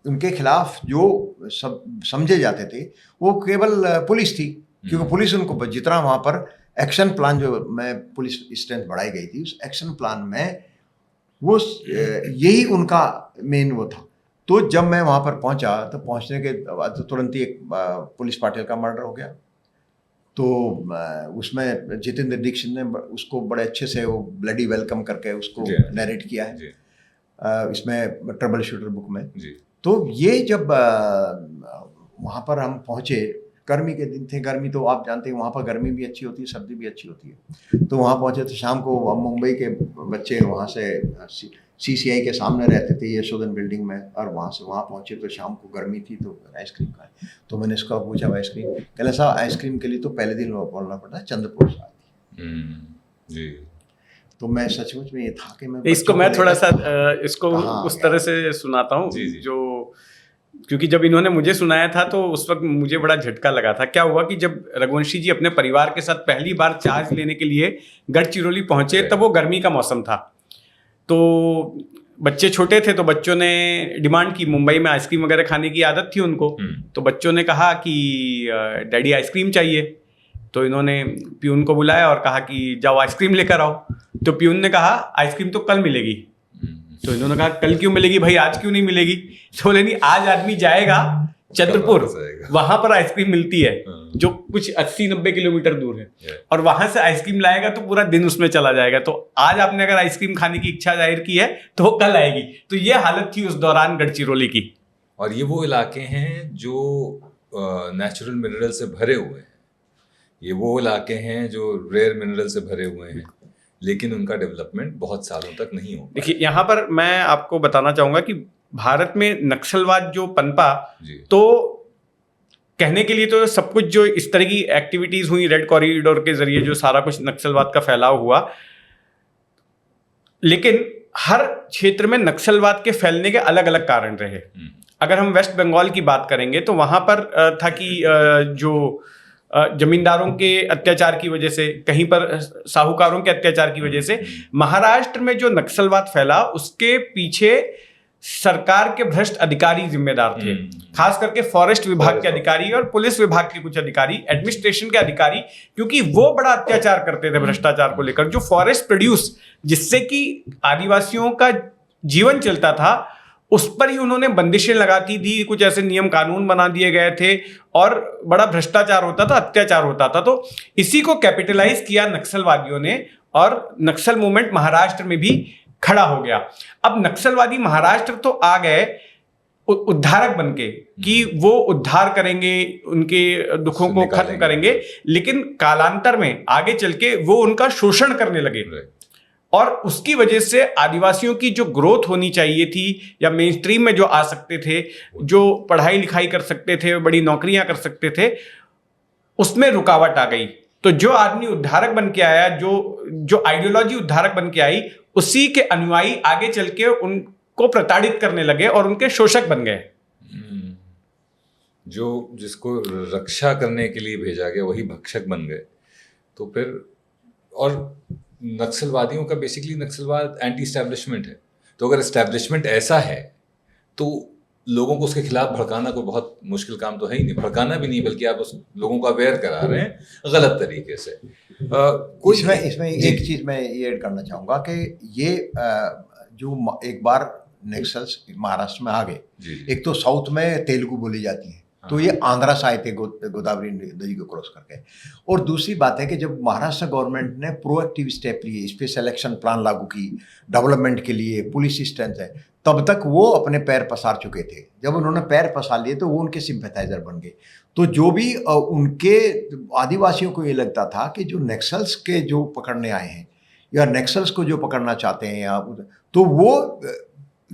उनके खिलाफ जो सब समझे जाते थे वो केवल पुलिस थी, क्योंकि पुलिस उनको जितना वहाँ पर एक्शन प्लान, जो मैं पुलिस स्ट्रेंथ बढ़ाई गई थी, उस एक्शन प्लान में वो यही उनका मेन वो था। तो जब मैं वहाँ पर पहुँचा तो पहुँचने के बाद तुरंत ही एक पुलिस पाटिल का मर्डर हो गया। तो उसमें जितेंद्र दीक्षित ने उसको बड़े अच्छे से वो ब्लडी वेलकम करके उसको नरेट किया है इसमें ट्रबल शूटर बुक में। तो ये जब वहाँ पर हम पहुँचे, गर्मी के दिन थे, गर्मी तो आप जानते हैं वहाँ पर गर्मी भी अच्छी होती है, सर्दी भी अच्छी होती है। तो वहाँ पहुँचे तो शाम को हम मुंबई के बच्चे वहाँ से CCI के सामने रहते थे, ये यशोधन बिल्डिंग में, और वहाँ से वहाँ पहुँचे तो शाम को गर्मी थी तो आइसक्रीम खाए। तो मैंने इसका पूछा आइसक्रीम, कहला साहब आइसक्रीम के लिए तो पहले दिन बोलना पड़ता है चंद्रपुर से। तो मैं सचमुच में ये था कि मैं इसको मैं थोड़ा सा इसको उस तरह से सुनाता हूँ जो, क्योंकि जब इन्होंने मुझे सुनाया था तो उस वक्त मुझे बड़ा झटका लगा था। क्या हुआ कि जब रघुवंशी जी अपने परिवार के साथ पहली बार चार्ज लेने के लिए गढ़चिरौली पहुंचे, तब वो गर्मी का मौसम था। तो बच्चे छोटे थे तो बच्चों ने डिमांड की, मुंबई में आइसक्रीम वगैरह खाने की आदत थी उनको। तो बच्चों ने कहा कि डैडी आइसक्रीम चाहिए। तो इन्होंने प्यून को बुलाया और कहा कि जाओ आइसक्रीम लेकर आओ। तो प्यून ने कहा आइसक्रीम तो कल मिलेगी। तो इन्होंने कहा कल क्यों मिलेगी भाई, आज क्यों नहीं मिलेगी? तो बोले नहीं, आज आदमी जाएगा चंद्रपुर, वहां पर आइसक्रीम मिलती है जो कुछ 80-90 किलोमीटर दूर है, और वहां से आइसक्रीम लाएगा तो पूरा दिन उसमें चला जाएगा। तो आज आपने अगर आइसक्रीम खाने की इच्छा जाहिर की है तो वो कल आएगी। तो ये हालत थी उस दौरान गढ़चिरौली की। और ये वो इलाके हैं जो नेचुरल मिनरल से भरे हुए हैं, ये वो इलाके हैं जो रेयर मिनरल से भरे हुए हैं, लेकिन उनका डेवलपमेंट बहुत सालों तक नहीं हो। देखिए, यहाँ पर मैं आपको बताना चाहूंगा कि भारत में नक्सलवाद जो पनपा, तो कहने के लिए तो सब कुछ जो इस तरह की एक्टिविटीज हुई रेड कॉरिडोर के जरिए जो सारा कुछ नक्सलवाद का फैलाव हुआ, लेकिन हर क्षेत्र में नक्सलवाद के फैलने के अलग अलग कारण रहे। अगर हम वेस्ट बंगाल की बात करेंगे तो वहां पर था कि जो जमींदारों के अत्याचार की वजह से, कहीं पर साहूकारों के अत्याचार की वजह से महाराष्ट्र में जो नक्सलवाद फैला उसके पीछे सरकार के भ्रष्ट अधिकारी जिम्मेदार थे, खास करके फॉरेस्ट विभाग के अधिकारी और पुलिस विभाग के कुछ अधिकारी, एडमिनिस्ट्रेशन के अधिकारी, क्योंकि वो बड़ा अत्याचार करते थे भ्रष्टाचार को लेकर। जो फॉरेस्ट प्रोड्यूस जिससे कि आदिवासियों का जीवन चलता था उस पर ही उन्होंने बंदिशें लगाती थी, कुछ ऐसे नियम कानून बना दिए गए थे और बड़ा भ्रष्टाचार होता था, अत्याचार होता था। तो इसी को कैपिटलाइज किया नक्सलवादियों ने और नक्सल मूवमेंट महाराष्ट्र में भी खड़ा हो गया। अब नक्सलवादी महाराष्ट्र तो आ गए उद्धारक बनके कि वो उद्धार करेंगे, उनके दुखों को खत्म करेंगे, लेकिन कालांतर में आगे चल के वो उनका शोषण करने लगे और उसकी वजह से आदिवासियों की जो ग्रोथ होनी चाहिए थी या मेन स्ट्रीम में जो आ सकते थे, जो पढ़ाई लिखाई कर सकते थे, बड़ी नौकरियां कर सकते थे, उसमें रुकावट आ गई। तो जो आदमी उद्धारक बन के आया, जो आइडियोलॉजी उद्धारक बन के आई, उसी के अनुयायी आगे चल के उनको प्रताड़ित करने लगे और उनके शोषक बन गए। जो जिसको रक्षा करने के लिए भेजा गया वही भक्षक बन गए। तो फिर और नक्सलवादियों का बेसिकली नक्सलवाद एंटी एस्टैब्लिशमेंट है। तो अगर एस्टैब्लिशमेंट ऐसा है तो लोगों को उसके खिलाफ भड़काना कोई बहुत मुश्किल काम तो है ही नहीं। भड़काना भी नहीं, बल्कि आप उस लोगों को अवेयर करा रहे हैं गलत तरीके से। इसमें एक चीज मैं ये ऐड करना चाहूंगा कि ये जो एक बार नक्सल्स महाराष्ट्र में आ गए, एक तो साउथ में तेलुगु बोली जाती है, तो ये आंध्रा से आए थे गोदावरी नदी को क्रॉस करके। और दूसरी बात है कि जब महाराष्ट्र गवर्नमेंट ने प्रोएक्टिव स्टेप लिए, स्पेशल एक्शन प्लान लागू की डेवलपमेंट के लिए, पुलिस स्ट्रेंथ है, तब तक वो अपने पैर पसार चुके थे। जब उन्होंने पैर पसार लिए तो वो उनके सिंपैथाइजर बन गए। तो जो भी उनके आदिवासियों को ये लगता था कि जो नक्सल्स के जो पकड़ने आए हैं या नक्सल्स को जो पकड़ना चाहते हैं या तो वो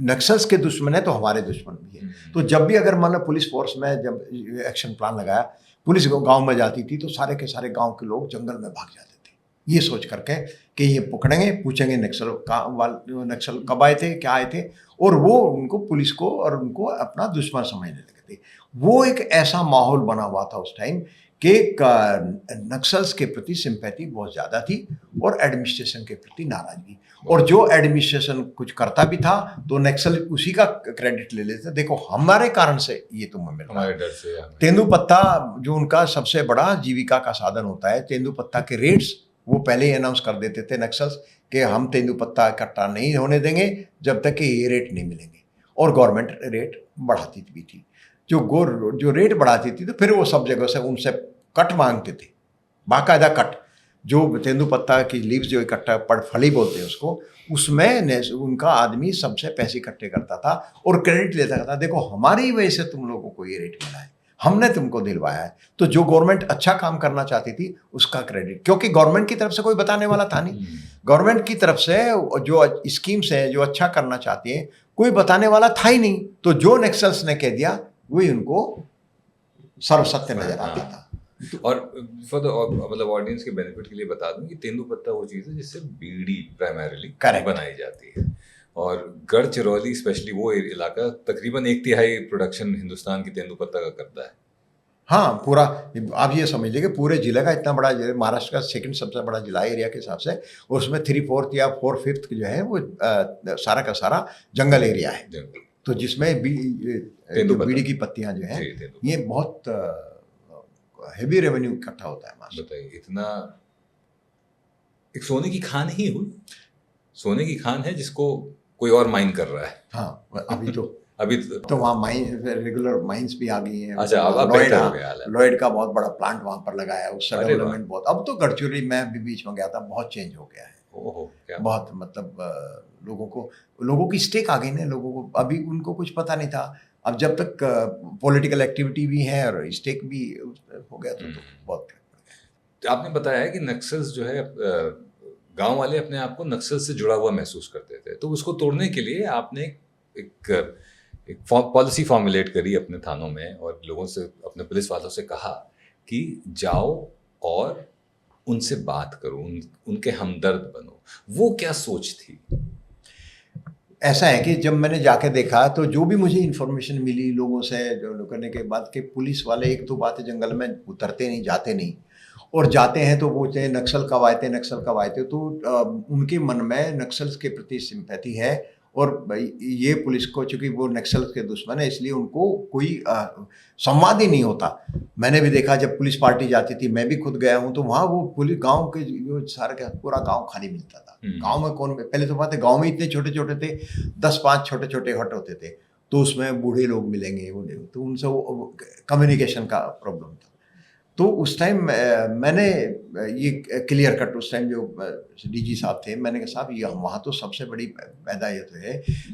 नक्सल्स के दुश्मन है तो हमारे दुश्मन भी है। तो जब भी अगर मान लो पुलिस फोर्स में जब एक्शन प्लान लगाया, पुलिस गांव में जाती थी तो सारे के सारे गांव के लोग जंगल में भाग जाते थे, ये सोच करके कि ये पकड़ेंगे, पूछेंगे नक्सल कब आए थे, क्या आए थे, और वो उनको पुलिस को और उनको अपना दुश्मन समझने लगे थे। वो एक ऐसा माहौल बना हुआ था उस टाइम कि नक्सल्स के प्रति सिंपैथी बहुत ज़्यादा थी और एडमिनिस्ट्रेशन के प्रति नाराजगी। और जो एडमिनिस्ट्रेशन कुछ करता भी था तो नक्सल उसी का क्रेडिट ले लेते, देखो हमारे कारण से ये तुम्हें मिल रहा है। तेंदुपत्ता जो उनका सबसे बड़ा जीविका का साधन होता है, तेंदुपत्ता के रेट्स वो पहले ही अनाउंस कर देते थे नक्सल्स कि हम तेंदुपत्ता इकट्ठा नहीं होने देंगे जब तक कि ये रेट नहीं मिलेंगे, और गवर्नमेंट रेट बढ़ाती भी थी। जो रेट बढ़ाती थी तो फिर वो सब जगह से उनसे कट मांगते थे, बाकायदा कट, जो तेंदुपत्ता की लीव्स जो इकट्ठा फली बोलते हैं उसको, उसमें उनका आदमी सबसे पैसे इकट्ठे करता था और क्रेडिट लेता था, देखो हमारी वजह से तुम लोगों को ये रेट मिला है, हमने तुमको दिलवाया है। तो जो गवर्नमेंट अच्छा काम करना चाहती थी उसका क्रेडिट, क्योंकि गवर्नमेंट की तरफ से कोई बताने वाला था नहीं, गवर्नमेंट की तरफ से जो स्कीम्स हैं जो अच्छा करना चाहती हैं कोई बताने वाला था ही नहीं। तो जो नक्सल्स ने कह दिया वही उनको सर्वसत्य नजर आता था। और फॉर द मतलब ऑडियंस के बेनिफिट के लिए बता दूं कि तेंदुपत्ता वो चीज़ है जिससे बीड़ी प्राइमरीली बनाई जाती है, और गढ़चिरौली स्पेशली वो इलाका तकरीबन 1/3 प्रोडक्शन हिंदुस्तान की तेंदुपत्ता का करता है। हाँ, पूरा आप ये समझ लीजिए कि पूरे जिले का इतना बड़ा, महाराष्ट्र का सेकंड सबसे बड़ा जिला एरिया के हिसाब से, और उसमें 3/4 या 4/5 जो है वो सारा का सारा जंगल एरिया है। तो जिसमें बीड़ी की पत्तियां जो है ये बहुत हेवी रेवेन्यू इकट्ठा होता है। बताइए, इतना एक सोने की खान ही हुई, सोने की खान है जिसको कोई और माइन कर रहा है। हाँ, अभी तो तो वहाँ माइन, रेगुलर माइंस भी आ गई हैं। अच्छा, अब लॉयड का बहुत बड़ा प्लांट वहाँ पर लगाया है, उसका डेवलपमेंट बहुत, अब तो गढ़चिरौली में भी बीच में गया था, बहुत चेंज हो गया है। क्या बहुत मतलब लोगों की स्टेक आ गई ना, लोगों को अभी उनको कुछ पता नहीं था, अब जब तक पॉलिटिकल एक्टिविटी भी है और स्टेक भी हो गया तो बहुत। आपने बताया है कि नक्सल्स जो है गांव वाले अपने आप को नक्सल से जुड़ा हुआ महसूस करते थे, तो उसको तोड़ने के लिए आपने एक पॉलिसी फॉर्मुलेट करी अपने थानों में और लोगों से, अपने पुलिस वालों से कहा कि जाओ और उनसे बात करो, उनके हमदर्द बनो। वो क्या सोच थी? ऐसा है कि जब मैंने जाके देखा तो जो भी मुझे इन्फॉर्मेशन मिली लोगों से जो करने के बाद कि पुलिस वाले एक तो बात है जंगल में उतरते नहीं, जाते नहीं, और जाते हैं तो बोलते हैं नक्सल कब आए थे, नक्सल कब आए थे। तो उनके मन में नक्सल्स के प्रति सिंपैथी है, और ये पुलिस को चूंकि वो नक्सल के दुश्मन है इसलिए उनको कोई संवाद ही नहीं होता। मैंने भी देखा जब पुलिस पार्टी जाती थी, मैं भी खुद गया हूँ, तो वहाँ वो पुलिस गांव के जो सारा का पूरा गांव खाली मिलता था। गांव में कौन, पहले तो बात है गांव में इतने छोटे छोटे थे, 10-5 छोटे छोटे हट होते थे, तो उसमें बूढ़े लोग मिलेंगे, तो उनसे वो कम्युनिकेशन का प्रॉब्लम था। तो उस टाइम मैंने ये क्लियर कट, उस टाइम जो डीजी साहब थे, मैंने कहा साहब ये वहाँ तो सबसे बड़ी पैदा ये तो है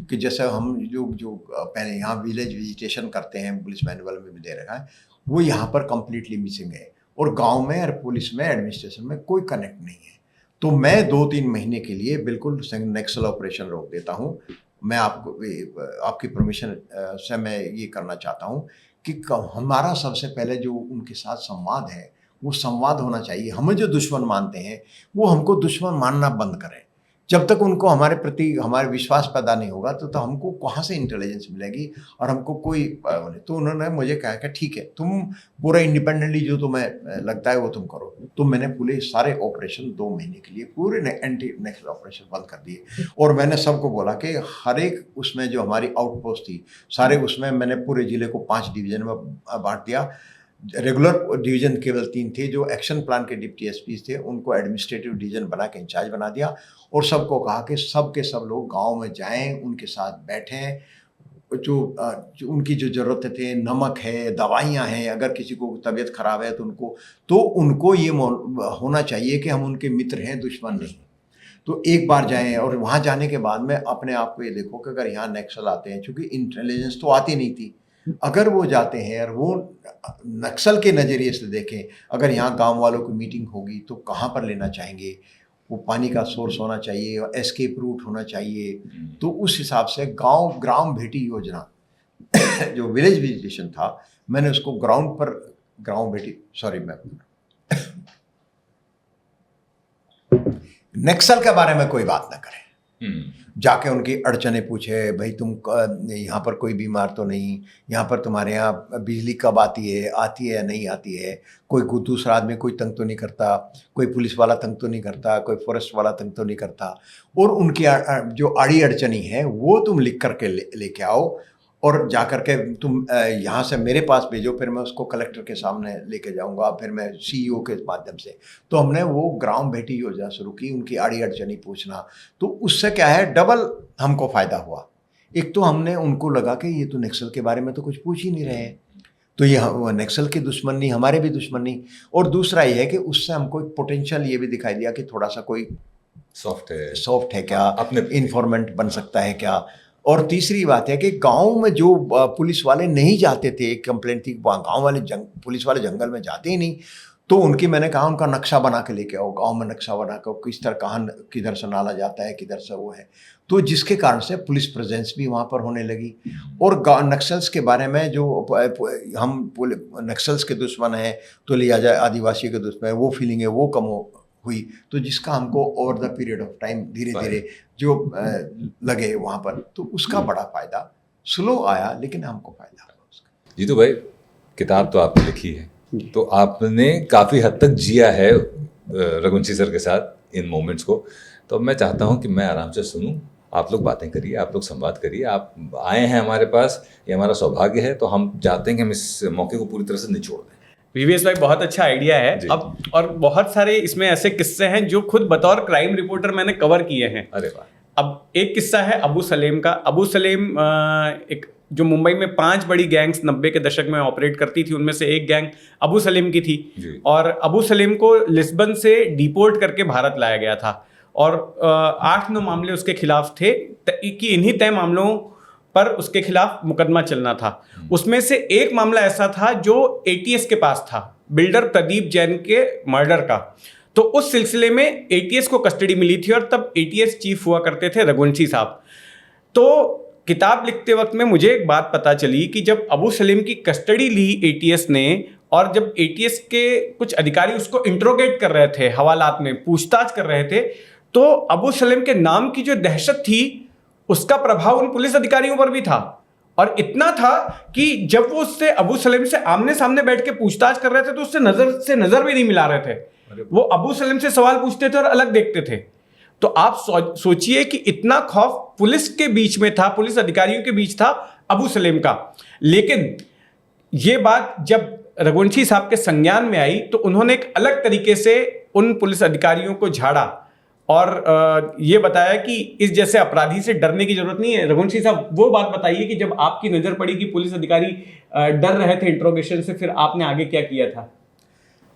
कि जैसे हम जो पहले यहाँ विलेज विजिटेशन करते हैं, पुलिस मैनुअल में भी दे रखा है, वो यहाँ पर कम्प्लीटली मिसिंग है, और गांव में और पुलिस में एडमिनिस्ट्रेशन में कोई कनेक्ट नहीं है। तो मैं 2-3 महीने के लिए बिल्कुल नक्सल ऑपरेशन रोक देता हूँ। मैं आपकी परमिशन से मैं ये करना चाहता हूँ कि हमारा सबसे पहले जो उनके साथ संवाद है वो संवाद होना चाहिए। हमें जो दुश्मन मानते हैं वो हमको दुश्मन मानना बंद करें। जब तक उनको हमारे प्रति हमारे विश्वास पैदा नहीं होगा तो हमको कहाँ से इंटेलिजेंस मिलेगी और हमको कोई तो उन्होंने मुझे कहा कि ठीक है, तुम पूरा इंडिपेंडेंटली जो तुम्हें लगता है वो तुम करो। तो मैंने पूरे सारे ऑपरेशन 2 महीने के लिए पूरे एंटी नक्सल ऑपरेशन बंद कर दिए, और मैंने सबको बोला कि हर एक उसमें जो हमारी आउटपोस्ट थी सारे उसमें मैंने पूरे ज़िले को 5 डिवीज़न में बांट दिया। रेगुलर डिवीज़न केवल 3 थे, जो एक्शन प्लान के डिप्टी एसपी थे उनको एडमिनिस्ट्रेटिव डिवीज़न बना के इंचार्ज बना दिया, और सबको कहा कि सब के सब लोग गांव में जाएं, उनके साथ बैठें, जो उनकी जो ज़रूरतें थे, नमक है, दवाइयाँ हैं, अगर किसी को तबीयत ख़राब है तो उनको ये होना चाहिए कि हम उनके मित्र हैं, दुश्मन नहीं। तो एक बार जाएं, और वहाँ जाने के बाद में अपने आप को ये देखो कि अगर यहाँ नक्सल आते हैं, चूँकि इंटेलिजेंस तो आती नहीं थी, अगर वो जाते हैं और वो नक्सल के नज़रिए से देखें, अगर यहाँ गांव वालों की मीटिंग होगी तो कहाँ पर लेना चाहेंगे, वो पानी का सोर्स होना चाहिए और एस्केप रूट होना चाहिए। तो उस हिसाब से ग्राम भेटी योजना जो विलेज विजिटेशन था, मैंने उसको नक्सल के बारे में कोई बात ना करें, जाके उनकी अड़चने पूछे, भाई तुम यहाँ पर कोई बीमार तो नहीं, यहाँ पर तुम्हारे यहाँ बिजली कब आती है या नहीं आती है, कोई दूसरा आदमी कोई तंग तो नहीं करता, कोई पुलिस वाला तंग तो नहीं करता, कोई फॉरेस्ट वाला तंग तो नहीं करता, और उनकी जो आड़ी अड़चनी है वो तुम लिख करके लेके आओ, और जा कर के तुम यहाँ से मेरे पास भेजो, फिर मैं उसको कलेक्टर के सामने लेके जाऊँगा, फिर मैं CEO के माध्यम से। तो हमने वो ग्राम भेटी योजना शुरू की, उनकी आड़ी अड़चनी पूछना। तो उससे क्या है, डबल हमको फ़ायदा हुआ। एक तो हमने उनको लगा कि ये तो नक्सल के बारे में तो कुछ पूछ ही नहीं रहे हैं, तो ये नक्सल के दुश्मन नहीं, हमारे भी दुश्मन नहीं। और दूसरा ये है कि उससे हमको एक पोटेंशियल ये भी दिखाई दिया कि थोड़ा सा कोई सॉफ्ट है क्या, अपने इन्फॉर्मेंट बन सकता है क्या। और तीसरी बात है कि गांव में जो पुलिस वाले नहीं जाते थे, कंप्लेंट थी गांव वाले पुलिस वाले जंगल में जाते ही नहीं, तो उनकी मैंने कहा उनका नक्शा बना के लेके आओ, गांव में नक्शा बना के किस तरह कहाँ किधर से नाला जाता है, किधर से वो है, तो जिसके कारण से पुलिस प्रेजेंस भी वहाँ पर होने लगी। और नक्सल्स के बारे में जो हम नक्सल्स के दुश्मन हैं तो लिया जाए आदिवासी के दुश्मन, वो फीलिंग है वो कम हुई, तो जिसका हमको over the period of time धीरे धीरे जो लगे वहाँ पर, तो उसका बड़ा फायदा स्लो आया, लेकिन हमको फायदा हुआ उसका। जीतू भाई, किताब तो आपने लिखी है, तो आपने काफ़ी हद तक जिया है रघुवंशी सर के साथ इन मोमेंट्स को, तो मैं चाहता हूँ कि मैं आराम से सुनूं, आप लोग बातें करिए, आप लोग संवाद करिए। आप आए हैं हमारे पास, ये हमारा सौभाग्य है, तो हम चाहते हैं कि हम इस मौके को पूरी तरह से निचोड़ दें। VVS भाई, बहुत अच्छा आइडिया है। अब और बहुत सारे इसमें ऐसे किस्से हैं जो खुद बतौर क्राइम रिपोर्टर मैंने कवर किए हैं। अरे वाह। अब एक किस्सा है अबू सलेम का। अबू सलेम एक जो मुंबई में 5 बड़ी गैंग्स 90 के दशक में ऑपरेट करती थी, उनमें से एक गैंग अबू सलेम की थी, और अबू सलेम को लिस्बन से डिपोर्ट करके भारत लाया गया था, और 8-9 मामले उसके खिलाफ थे कि इन्हीं तय मामलों पर उसके खिलाफ मुकदमा चलना था। उसमें से एक मामला ऐसा था जो ATS के पास था, बिल्डर प्रदीप जैन के मर्डर का। तो उस सिलसिले में ATS को कस्टडी मिली थी, और तब ATS चीफ हुआ करते थे रघुवंशी साहब। तो किताब लिखते वक्त में मुझे एक बात पता चली कि जब अबू सलीम की कस्टडी ली एटीएस ने, और जब एटीएस के कुछ अधिकारी उसको इंट्रोगेट कर रहे थे, हवालात में पूछताछ कर रहे थे, तो अबू सलीम के नाम की जो दहशत थी उसका प्रभाव उन पुलिस अधिकारियों पर भी था। और इतना था कि जब वो उससे अबू सलीम से आमने सामने बैठ के पूछताछ कर रहे थे तो उससे नजर भी नहीं मिला रहे थे। वो अबू सलीम से सवाल पूछते थे और अलग देखते थे। तो आप सोचिए कि इतना खौफ पुलिस के बीच में था, पुलिस अधिकारियों के बीच था अबू सलीम का। लेकिन ये बात जब रघुवंशी साहब के संज्ञान में आई तो उन्होंने एक अलग तरीके से उन पुलिस अधिकारियों को झाड़ा और ये बताया कि इस जैसे अपराधी से डरने की जरूरत नहीं है। रघुवंशी साहब, वो बात बताइए कि जब आपकी नजर पड़ी कि पुलिस अधिकारी डर रहे थे इंट्रोगेशन से, फिर आपने आगे क्या किया था?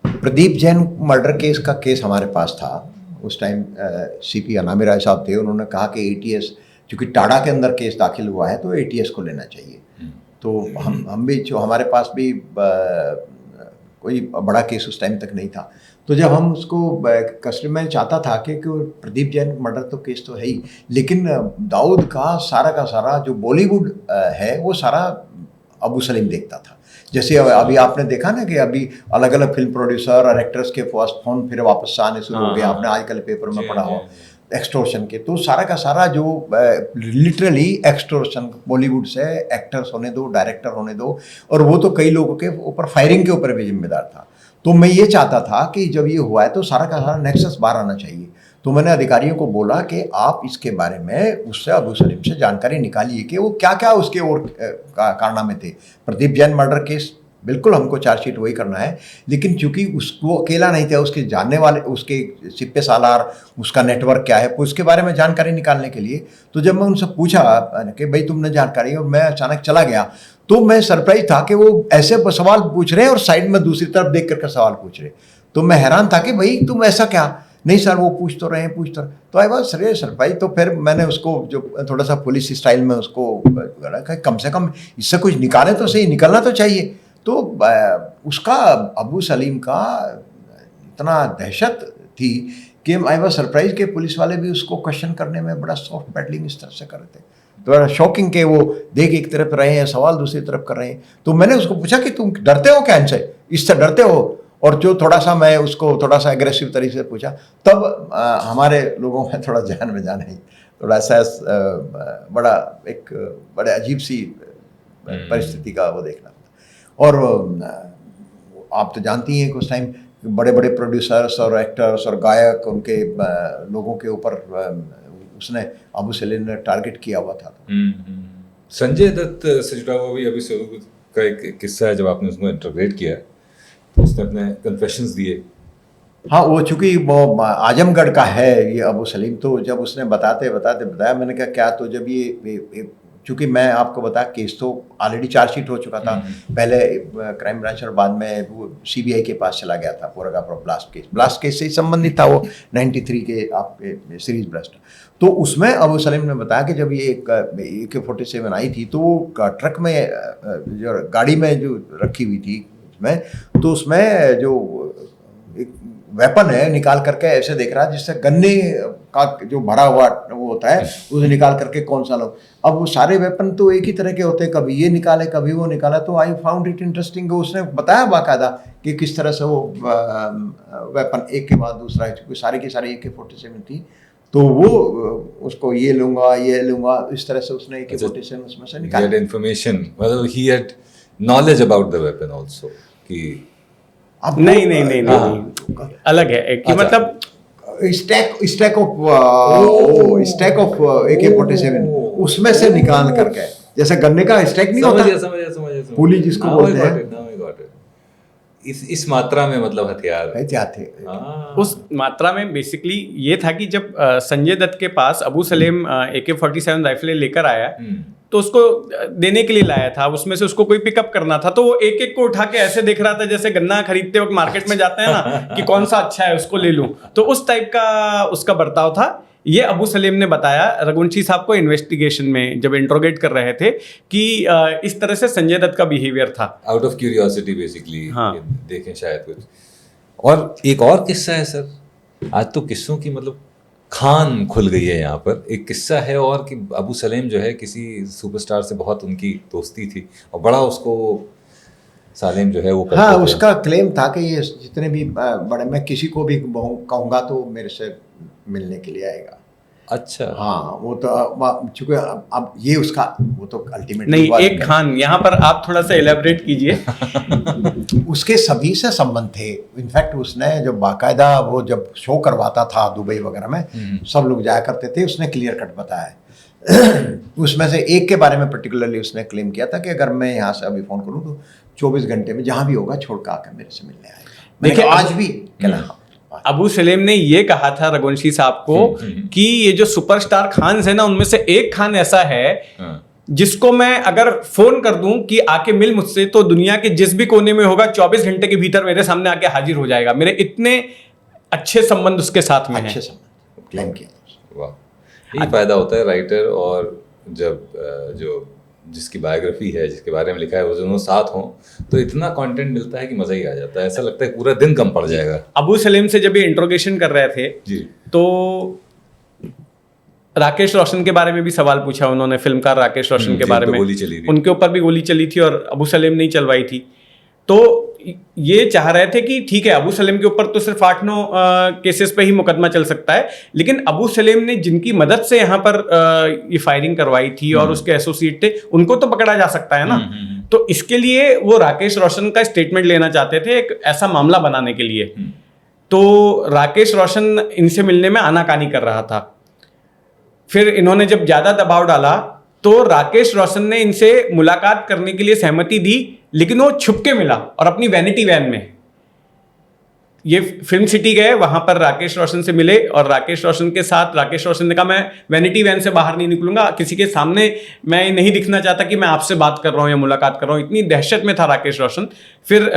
प्रदीप जैन मर्डर केस का केस हमारे पास था उस टाइम। सीपी अनामी राय साहब थे, उन्होंने कहा कि एटीएस, चूंकि टाडा के अंदर केस दाखिल हुआ है तो एटीएस को लेना चाहिए। तो हम भी, जो हमारे पास भी कोई बड़ा केस उस टाइम तक नहीं था, तो जब हम उसको कस्टडी में चाहता था कि प्रदीप जैन मर्डर तो केस तो है ही, लेकिन दाऊद का सारा जो बॉलीवुड है वो सारा अबू सलीम देखता था। जैसे अभी आपने देखा ना कि अभी अलग अलग फिल्म प्रोड्यूसर और एक्टर्स के फर्स्ट फोन फिर वापस से आने शुरू हो गए, आपने आजकल पेपर में पढ़ा हो एक्सटोर्शन के। तो सारा का सारा जो लिटरली एक्सटोर्शन, बॉलीवुड से एक्टर्स होने दो, डायरेक्टर होने दो, और वो तो कई लोगों के ऊपर फायरिंग के ऊपर भी जिम्मेदार था। तो मैं ये चाहता था कि जब ये हुआ है तो सारा का सारा नेक्सस बाहर आना चाहिए। तो मैंने अधिकारियों को बोला कि आप इसके बारे में उससे, अबू सलीम से जानकारी निकालिए कि वो क्या क्या उसके और कारनामे थे। प्रदीप जैन मर्डर केस बिल्कुल हमको चार्जशीट वही करना है, लेकिन चूंकि उसको अकेला नहीं था, उसके जानने वाले, उसके सिप्पे सालार, उसका नेटवर्क क्या है, उसके बारे में जानकारी निकालने के लिए। तो जब मैं उनसे पूछा कि भाई तुमने जानकारी, और मैं अचानक चला गया, तो मैं सरप्राइज था कि वो ऐसे सवाल पूछ रहे हैं और साइड में दूसरी तरफ देख करके सवाल पूछ रहे। तो मैं हैरान था कि भाई तुम ऐसा क्या? नहीं सर, वो पूछ तो रहे हैं, तो आई वॉज रियली सरप्राइज। तो फिर मैंने उसको जो थोड़ा सा पुलिस स्टाइल में उसको कम से कम इससे कुछ निकाले तो सही, निकलना तो चाहिए। तो उसका, अबू सलीम का इतना दहशत थी कि आई वॉज सरप्राइज कि पुलिस वाले भी उसको क्वेश्चन करने में बड़ा सॉफ्ट पैडलिंग इस तरह से कर रहे थे। तो बड़ा शॉकिंग के वो देख एक तरफ रहे हैं, सवाल दूसरी तरफ कर रहे हैं। तो मैंने उसको पूछा कि तुम डरते हो क्या इनसे, इससे डरते हो? और जो थोड़ा सा मैं उसको थोड़ा सा एग्रेसिव तरीके से पूछा, तब हमारे लोगों में थोड़ा जान में जान आई, थोड़ा सा बड़ा एक बड़े अजीब सी परिस्थिति का वो देखना। और आप तो जानती हैं कि उस टाइम बड़े बड़े प्रोड्यूसर्स और एक्टर्स और गायक, उनके लोगों के ऊपर उसने, अबू सलीम ने टारगेट किया हुआ था। संजय दत्त से जुड़ा हुआ भी अभी का एक किस्सा है। जब आपने उसको इंटरोगेट किया तो उसने अपने कन्फेशंस दिए। हाँ, वो चूंकि वो आजमगढ़ का है ये अबू सलीम, तो जब उसने बताया, मैंने कहा क्या? तो जब ये चूंकि मैं आपको बता, केस तो ऑलरेडी चार्जशीट हो चुका था, पहले क्राइम ब्रांच और बाद में वो सीबीआई के पास चला गया था पूरा का पूरा ब्लास्ट केस से ही संबंधित था वो 93 के आपके सीरीज ब्लास्ट। तो उसमें अबू सलीम ने बताया कि जब ये AK-47 आई थी तो ट्रक में, जो गाड़ी में जो रखी हुई थी उसमें, तो उसमें जो एक वेपन है निकाल करके ऐसे देख रहा है जिससे गन्ने का जो भरा हुआ वो होता है उसे निकाल करके कौन सा लो। अब वो सारे वेपन तो एक ही तरह के होते हैं, कभी ये निकाले कभी वो निकाला। तो आई फाउंड इट इंटरेस्टिंग, उसने बताया बाकायदा कि किस तरह से वो वेपन एक के बाद दूसरा, क्योंकि सारी की सारी AK-47 थी, तो वो उसको ये लूंगा इस तरह से उसने AK-47 उसमें से निकाला। इन्फॉर्मेशन, मतलब he had knowledge about the weapon also कि नहीं, अलग है कि मतलब स्टैक ऑफ AK-47 उसमें से निकाल करके, जैसे गन्ने का स्टैक नहीं होता, समझ पुली जिसको बोलते हैं, इस मात्रा में मतलब हथियार थे। उस मात्रा में बेसिकली ये था कि जब संजय दत्त के पास अबू सलीम AK-47 राइफलें लेकर आया तो उसको देने के लिए लाया था, उसमें से उसको कोई पिकअप करना था, तो वो एक एक को उठा के ऐसे देख रहा था जैसे गन्ना खरीदते वक्त मार्केट में जाते हैं ना कि कौन सा अच्छा है उसको ले लूं। तो उस टाइप का उसका बर्ताव था। ये अबू सलीम ने बताया रघुवंशी साहब को इन्वेस्टिगेशन में जब इंट्रोगेट कर रहे थे कि इस तरह से संजय दत्त का बिहेवियर था। Out of curiosity basically. हाँ। देखें शायद कुछ। और एक और किस्सा है सर, आज तो किस्सों की मतलब खान खुल गई है यहाँ पर। एक किस्सा है और कि अबू सलेम जो है किसी सुपरस्टार से बहुत उनकी दोस्ती थी और बड़ा उसको सालेम जो है वो करते हाँ, थे। उसका क्लेम था कि ये जितने भी बड़े, मैं किसी को भी कहूँगा तो मेरे से मिलने के लिए आएगा। अच्छा। हाँ, वो तो चूंकि अब ये उसका वो तो अल्टीमेट नहीं, एक खान, यहाँ पर आप थोड़ा सा एलेबरेट कीजिए। उसके सभी से संबंध थे। इनफैक्ट उसने जो बाकायदा वो जब शो करवाता था दुबई वगैरह में, सब लोग जाया करते थे, उसने क्लियर कट बताया। उसमें से एक के बारे में पर्टिकुलरली उसने क्लेम किया था कि अगर मैं यहाँ से अभी फ़ोन करूँ तो 24 घंटे में जहाँ भी होगा छोड़ कर आकर मेरे से मिलने आएगा। देखिए, आज भी कहना, अबू सलेम ने ये कहा था रघुवंशी साहब को कि ये जो सुपरस्टार खान है ना, उनमें से एक खान ऐसा है जिसको मैं अगर फोन कर दूं कि आके मिल मुझसे तो दुनिया के जिस भी कोने में होगा 24 घंटे के भीतर मेरे सामने आके हाजिर हो जाएगा। मेरे इतने अच्छे संबंध उसके साथ में अच्छे हैं। संबंध क्लेम किया। वाह, यही फायदा होता है राइटर और जब जो जिसकी बायोग्राफी है, जिसके बारे में लिखा है, वो दोनों साथ हों तो इतना कंटेंट मिलता है कि मजा ही आ जाता है। ऐसा लगता है पूरा दिन कम पड़ जाएगा। अबू सलेम से जब ये इंट्रोगेशन कर रहे थे जी, तो राकेश रोशन के बारे में भी सवाल पूछा उन्होंने, फिल्मकार राकेश रोशन के बारे में। गोली चली थी, उनके ऊपर भी गोली चली थी और अबू सलेम ने ही चलवाई थी। तो ये चाह रहे थे कि ठीक है, अबू सलेम के ऊपर तो सिर्फ 8-9 केसेस पे ही मुकदमा चल सकता है, लेकिन अबू सलेम ने जिनकी मदद से यहाँ पर ये फायरिंग करवाई थी और उसके एसोसिएट थे, उनको तो पकड़ा जा सकता है ना। तो इसके लिए वो राकेश रोशन का स्टेटमेंट लेना चाहते थे, एक ऐसा मामला बनाने के लिए। तो राकेश रोशन इनसे मिलने में आनाकानी कर रहा था। फिर इन्होंने जब ज्यादा दबाव डाला तो राकेश रोशन ने इनसे मुलाकात करने के लिए सहमति दी, लेकिन वो छुप के मिला और अपनी वैनिटी वैन में। ये फिल्म सिटी गए, वहां पर राकेश रोशन से मिले और राकेश रोशन के साथ राकेश रोशन ने कहा मैं वैनिटी वैन से बाहर नहीं निकलूंगा, किसी के सामने मैं नहीं दिखना चाहता कि मैं आपसे बात कर रहा हूं या मुलाकात कर रहा हूं। इतनी दहशत में था राकेश रोशन। फिर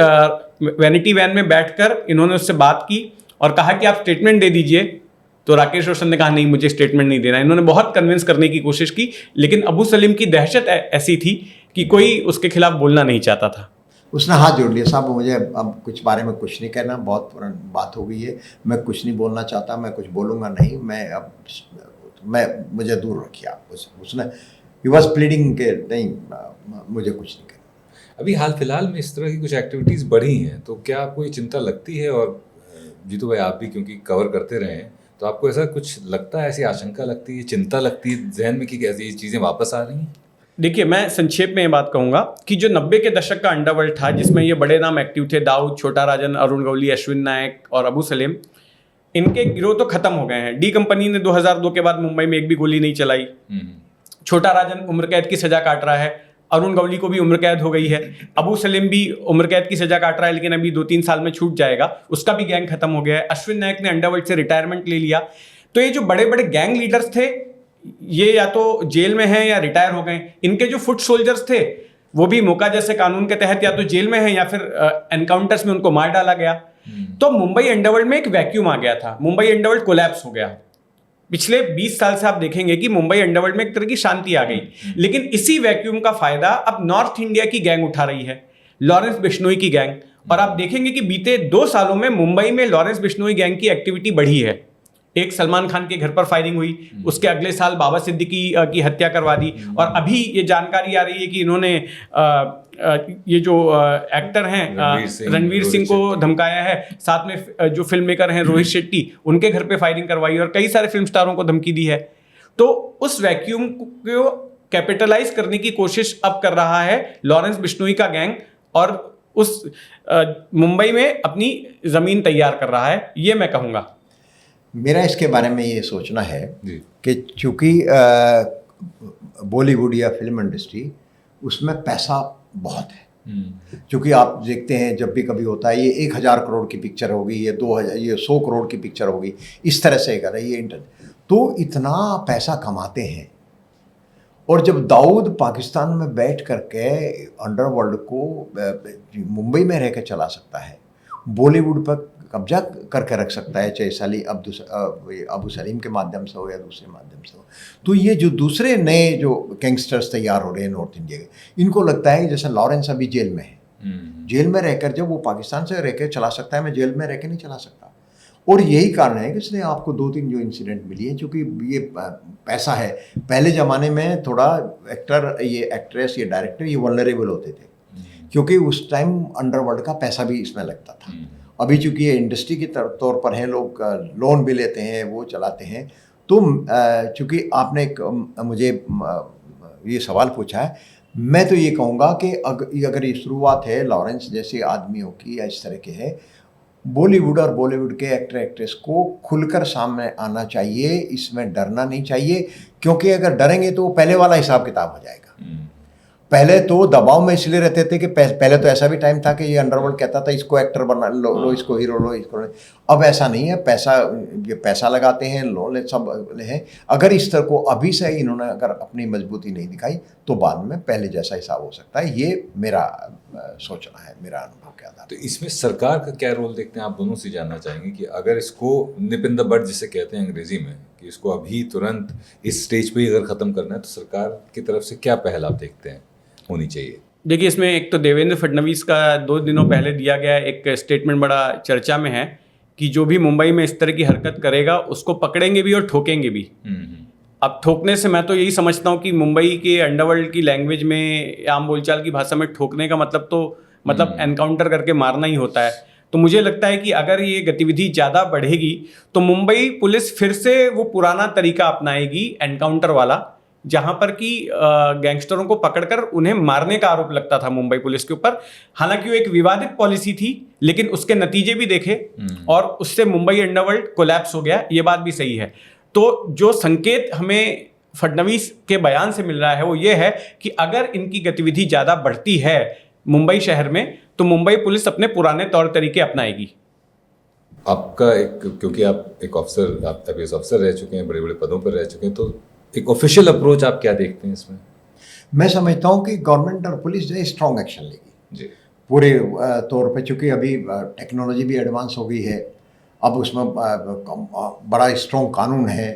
वैनिटी वैन में बैठकर इन्होंने उससे बात की और कहा कि आप स्टेटमेंट दे दीजिए। तो राकेश रोशन ने कहा नहीं, मुझे स्टेटमेंट नहीं देना। इन्होंने बहुत कन्विंस करने की कोशिश की, लेकिन अबू सलीम की दहशत ऐसी थी कि कोई उसके खिलाफ बोलना नहीं चाहता था। उसने हाथ जोड़ लिया, साहब मुझे अब कुछ बारे में कुछ नहीं कहना, बहुत पुरानी बात हो गई है, मैं कुछ नहीं बोलना चाहता, मैं कुछ बोलूँगा नहीं, मैं मुझे दूर रखिए आप। उसने ही वॉज प्लीडिंग के नहीं, मुझे कुछ नहीं कहना। अभी हाल फिलहाल में इस तरह की कुछ एक्टिविटीज़ बढ़ी हैं, तो क्या आपको ये चिंता लगती है? और जीतू भाई आप भी क्योंकि कवर करते रहे हैं, तो आपको ऐसा कुछ लगता है, ऐसी आशंका लगती है, चिंता लगती है जहन में कि कैसी ये चीज़ें वापस आ रही हैं? देखिए, मैं संक्षेप में ये बात कहूंगा कि जो 90 के दशक का अंडरवर्ल्ड था, जिसमें ये बड़े नाम एक्टिव थे, दाऊद, छोटा राजन, अरुण गवली, अश्विन नायक और अबू सलेम, इनके गिरोह तो खत्म हो गए हैं। डी कंपनी ने 2002 के बाद मुंबई में एक भी गोली नहीं चलाई। छोटा राजन उम्र कैद की सजा काट रहा है, अरुण गवली को भी उम्र कैद हो गई है, अबू सलीम भी उम्र कैद की सजा काट रहा है, लेकिन अभी 2-3 साल में छूट जाएगा, उसका भी गैंग खत्म हो गया है। अश्विन नायक ने अंडरवर्ल्ड से रिटायरमेंट ले लिया। तो ये जो बड़े बड़े गैंग लीडर्स थे, ये या तो जेल में हैं या रिटायर हो गए। इनके जो फुट सोल्जर्स थे वो भी मौका जैसे कानून के तहत या तो जेल में हैं या फिर एनकाउंटर्स में उनको मार डाला गया। तो मुंबई अंडरवर्ल्ड में एक वैक्यूम आ गया था, मुंबई अंडरवर्ल्ड कोलैप्स हो गया। पिछले 20 साल से आप देखेंगे कि मुंबई अंडरवर्ल्ड में एक तरह की शांति आ गई, लेकिन इसी वैक्यूम का फायदा अब नॉर्थ इंडिया की गैंग उठा रही है, लॉरेंस बिश्नोई की गैंग। और आप देखेंगे कि बीते 2 सालों में मुंबई में लॉरेंस बिश्नोई गैंग की एक्टिविटी बढ़ी है। एक सलमान खान के घर पर फायरिंग हुई, उसके अगले साल बाबा सिद्दीकी की हत्या करवा दी, और अभी ये जानकारी आ रही है कि इन्होंने ये जो एक्टर हैं रणवीर सिंह को धमकाया है, साथ में जो फिल्म मेकर हैं रोहित शेट्टी, उनके घर पे फायरिंग करवाई और कई सारे फिल्म स्टारों को धमकी दी है। तो उस वैक्यूम को कैपिटलाइज करने की कोशिश अब कर रहा है लॉरेंस बिश्नोई का गैंग, और उस मुंबई में अपनी जमीन तैयार कर रहा है, ये मैं कहूँगा। मेरा इसके बारे में ये सोचना है जी। कि चूँकि बॉलीवुड या फिल्म इंडस्ट्री, उसमें पैसा बहुत है। क्योंकि आप देखते हैं जब भी कभी होता है, ये 1000 करोड़ की पिक्चर होगी, ये 2000, ये 100 करोड़ की पिक्चर होगी, इस तरह से कर ये इंटरनेट, तो इतना पैसा कमाते हैं। और जब दाऊद पाकिस्तान में बैठ करके अंडरवर्ल्ड को मुंबई में रह कर चला सकता है, बॉलीवुड पर कब्जा करके रख सकता है, चाहे अबू सलीम के माध्यम से हो या दूसरे माध्यम से हो, तो ये जो दूसरे नए जो गैंगस्टर्स तैयार हो रहे हैं नॉर्थ इंडिया के, इनको लगता है जैसे लॉरेंस अभी जेल में है, जेल में रहकर जब वो पाकिस्तान से रहकर चला सकता है, मैं जेल में रह के नहीं चला सकता। और यही कारण है कि इसने आपको 2-3 जो इंसिडेंट मिली है, क्योंकि ये पैसा है। पहले ज़माने में थोड़ा एक्टर, ये एक्ट्रेस, ये डायरेक्टर, ये वल्नरेबल होते थे, क्योंकि उस टाइम अंडरवर्ल्ड का पैसा भी इसमें लगता था। अभी चूंकि ये इंडस्ट्री के तौर पर हैं, लोग लोन भी लेते हैं, वो चलाते हैं। तो चूंकि आपने एक मुझे ये सवाल पूछा है, मैं तो ये कहूँगा कि अगर ये शुरुआत है लॉरेंस जैसे आदमियों की या इस तरह के है, बॉलीवुड और बॉलीवुड के एक्टर एक्ट्रेस को खुलकर सामने आना चाहिए, इसमें डरना नहीं चाहिए, क्योंकि अगर डरेंगे तो पहले वाला हिसाब किताब हो जाएगा। पहले तो दबाव में इसलिए रहते थे कि पहले तो ऐसा भी टाइम था कि ये अंडरवर्ल्ड कहता था इसको एक्टर बना लो, इसको हीरो लो, इसको लो। अब ऐसा नहीं है, ये पैसा लगाते हैं, लोन सब है। अगर इस तरह को अभी से इन्होंने अगर अपनी मजबूती नहीं दिखाई तो बाद में पहले जैसा हिसाब हो सकता है। ये मेरा सोचना है, मेरा अनुभव के आधार। तो इसमें सरकार का क्या रोल देखते हैं? आप दोनों से जानना चाहेंगे कि अगर इसको निप इन द बड जिसे कहते हैं अंग्रेजी में, कि इसको अभी तुरंत इस स्टेज पे ही अगर ख़त्म करना है तो सरकार की तरफ से क्या पहल आप देखते हैं होनी चाहिए? देखिए, इसमें एक तो देवेंद्र फडणवीस का 2 दिनों पहले दिया गया एक स्टेटमेंट बड़ा चर्चा में है कि जो भी मुंबई में इस तरह की हरकत करेगा उसको पकड़ेंगे भी और ठोकेंगे भी। अब ठोकने से मैं तो यही समझता हूँ कि मुंबई के अंडरवर्ल्ड की लैंग्वेज में, आम बोलचाल की भाषा में ठोकने का मतलब एनकाउंटर करके मारना ही होता है। तो मुझे लगता है कि अगर ये गतिविधि ज़्यादा बढ़ेगी तो मुंबई पुलिस फिर से वो पुराना तरीका अपनाएगी एनकाउंटर वाला, जहां पर कि गैंगस्टरों को पकड़कर उन्हें मारने का आरोप लगता था मुंबई पुलिस के ऊपर। हालांकि वो एक विवादित पॉलिसी थी, लेकिन उसके नतीजे भी देखे और उससे मुंबई अंडरवर्ल्ड कोलैप्स हो गया, ये बात भी सही है। तो जो संकेत हमें फडणवीस के बयान से मिल रहा है वो ये है कि अगर इनकी गतिविधि ज़्यादा बढ़ती है मुंबई शहर में तो मुंबई पुलिस अपने पुराने तौर तरीके अपनाएगी। आपका एक, क्योंकि आप एक ऑफिसर, आप IPS ऑफिसर रह चुके हैं, बड़े बड़े पदों पर रह चुके हैं, तो एक ऑफिशियल अप्रोच आप क्या देखते हैं इसमें? मैं समझता हूँ कि गवर्नमेंट और पुलिस जो है स्ट्रॉन्ग एक्शन लेगी जी, पूरे तौर पे, चूँकि अभी टेक्नोलॉजी भी एडवांस हो गई है। अब उसमें बड़ा स्ट्रॉन्ग कानून है,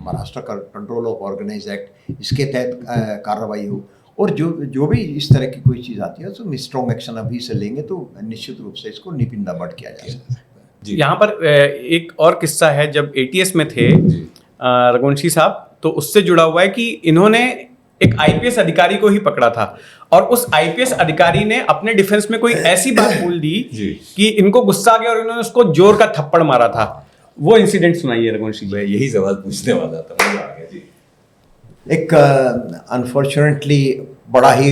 Maharashtra control of organise act, इसके तहत कार्रवाई हो। और जो भी इस तरह की कोई चीज़ आती है तो स्ट्रॉन्ग एक्शन अभी से लेंगे तो निश्चित रूप से इसको निप इन द बड किया जा सकता है। यहाँ पर एक और किस्सा है, जब ATS में थे रघुवंशी साहब, तो उससे जुड़ा हुआ है कि इन्होंने एक IPS अधिकारी को ही पकड़ा था और उस IPS अधिकारी ने अपने डिफेंस में कोई ऐसी बात बोल दी कि इनको गुस्सा आ गया और इन्होंने उसको जोर का थप्पड़ मारा था। वो इंसिडेंट सुनाइए रघुवंशी। मैं यही सवाल पूछने वाला था, मजा आ गया जी। एक अनफॉर्चुनेटली बड़ा ही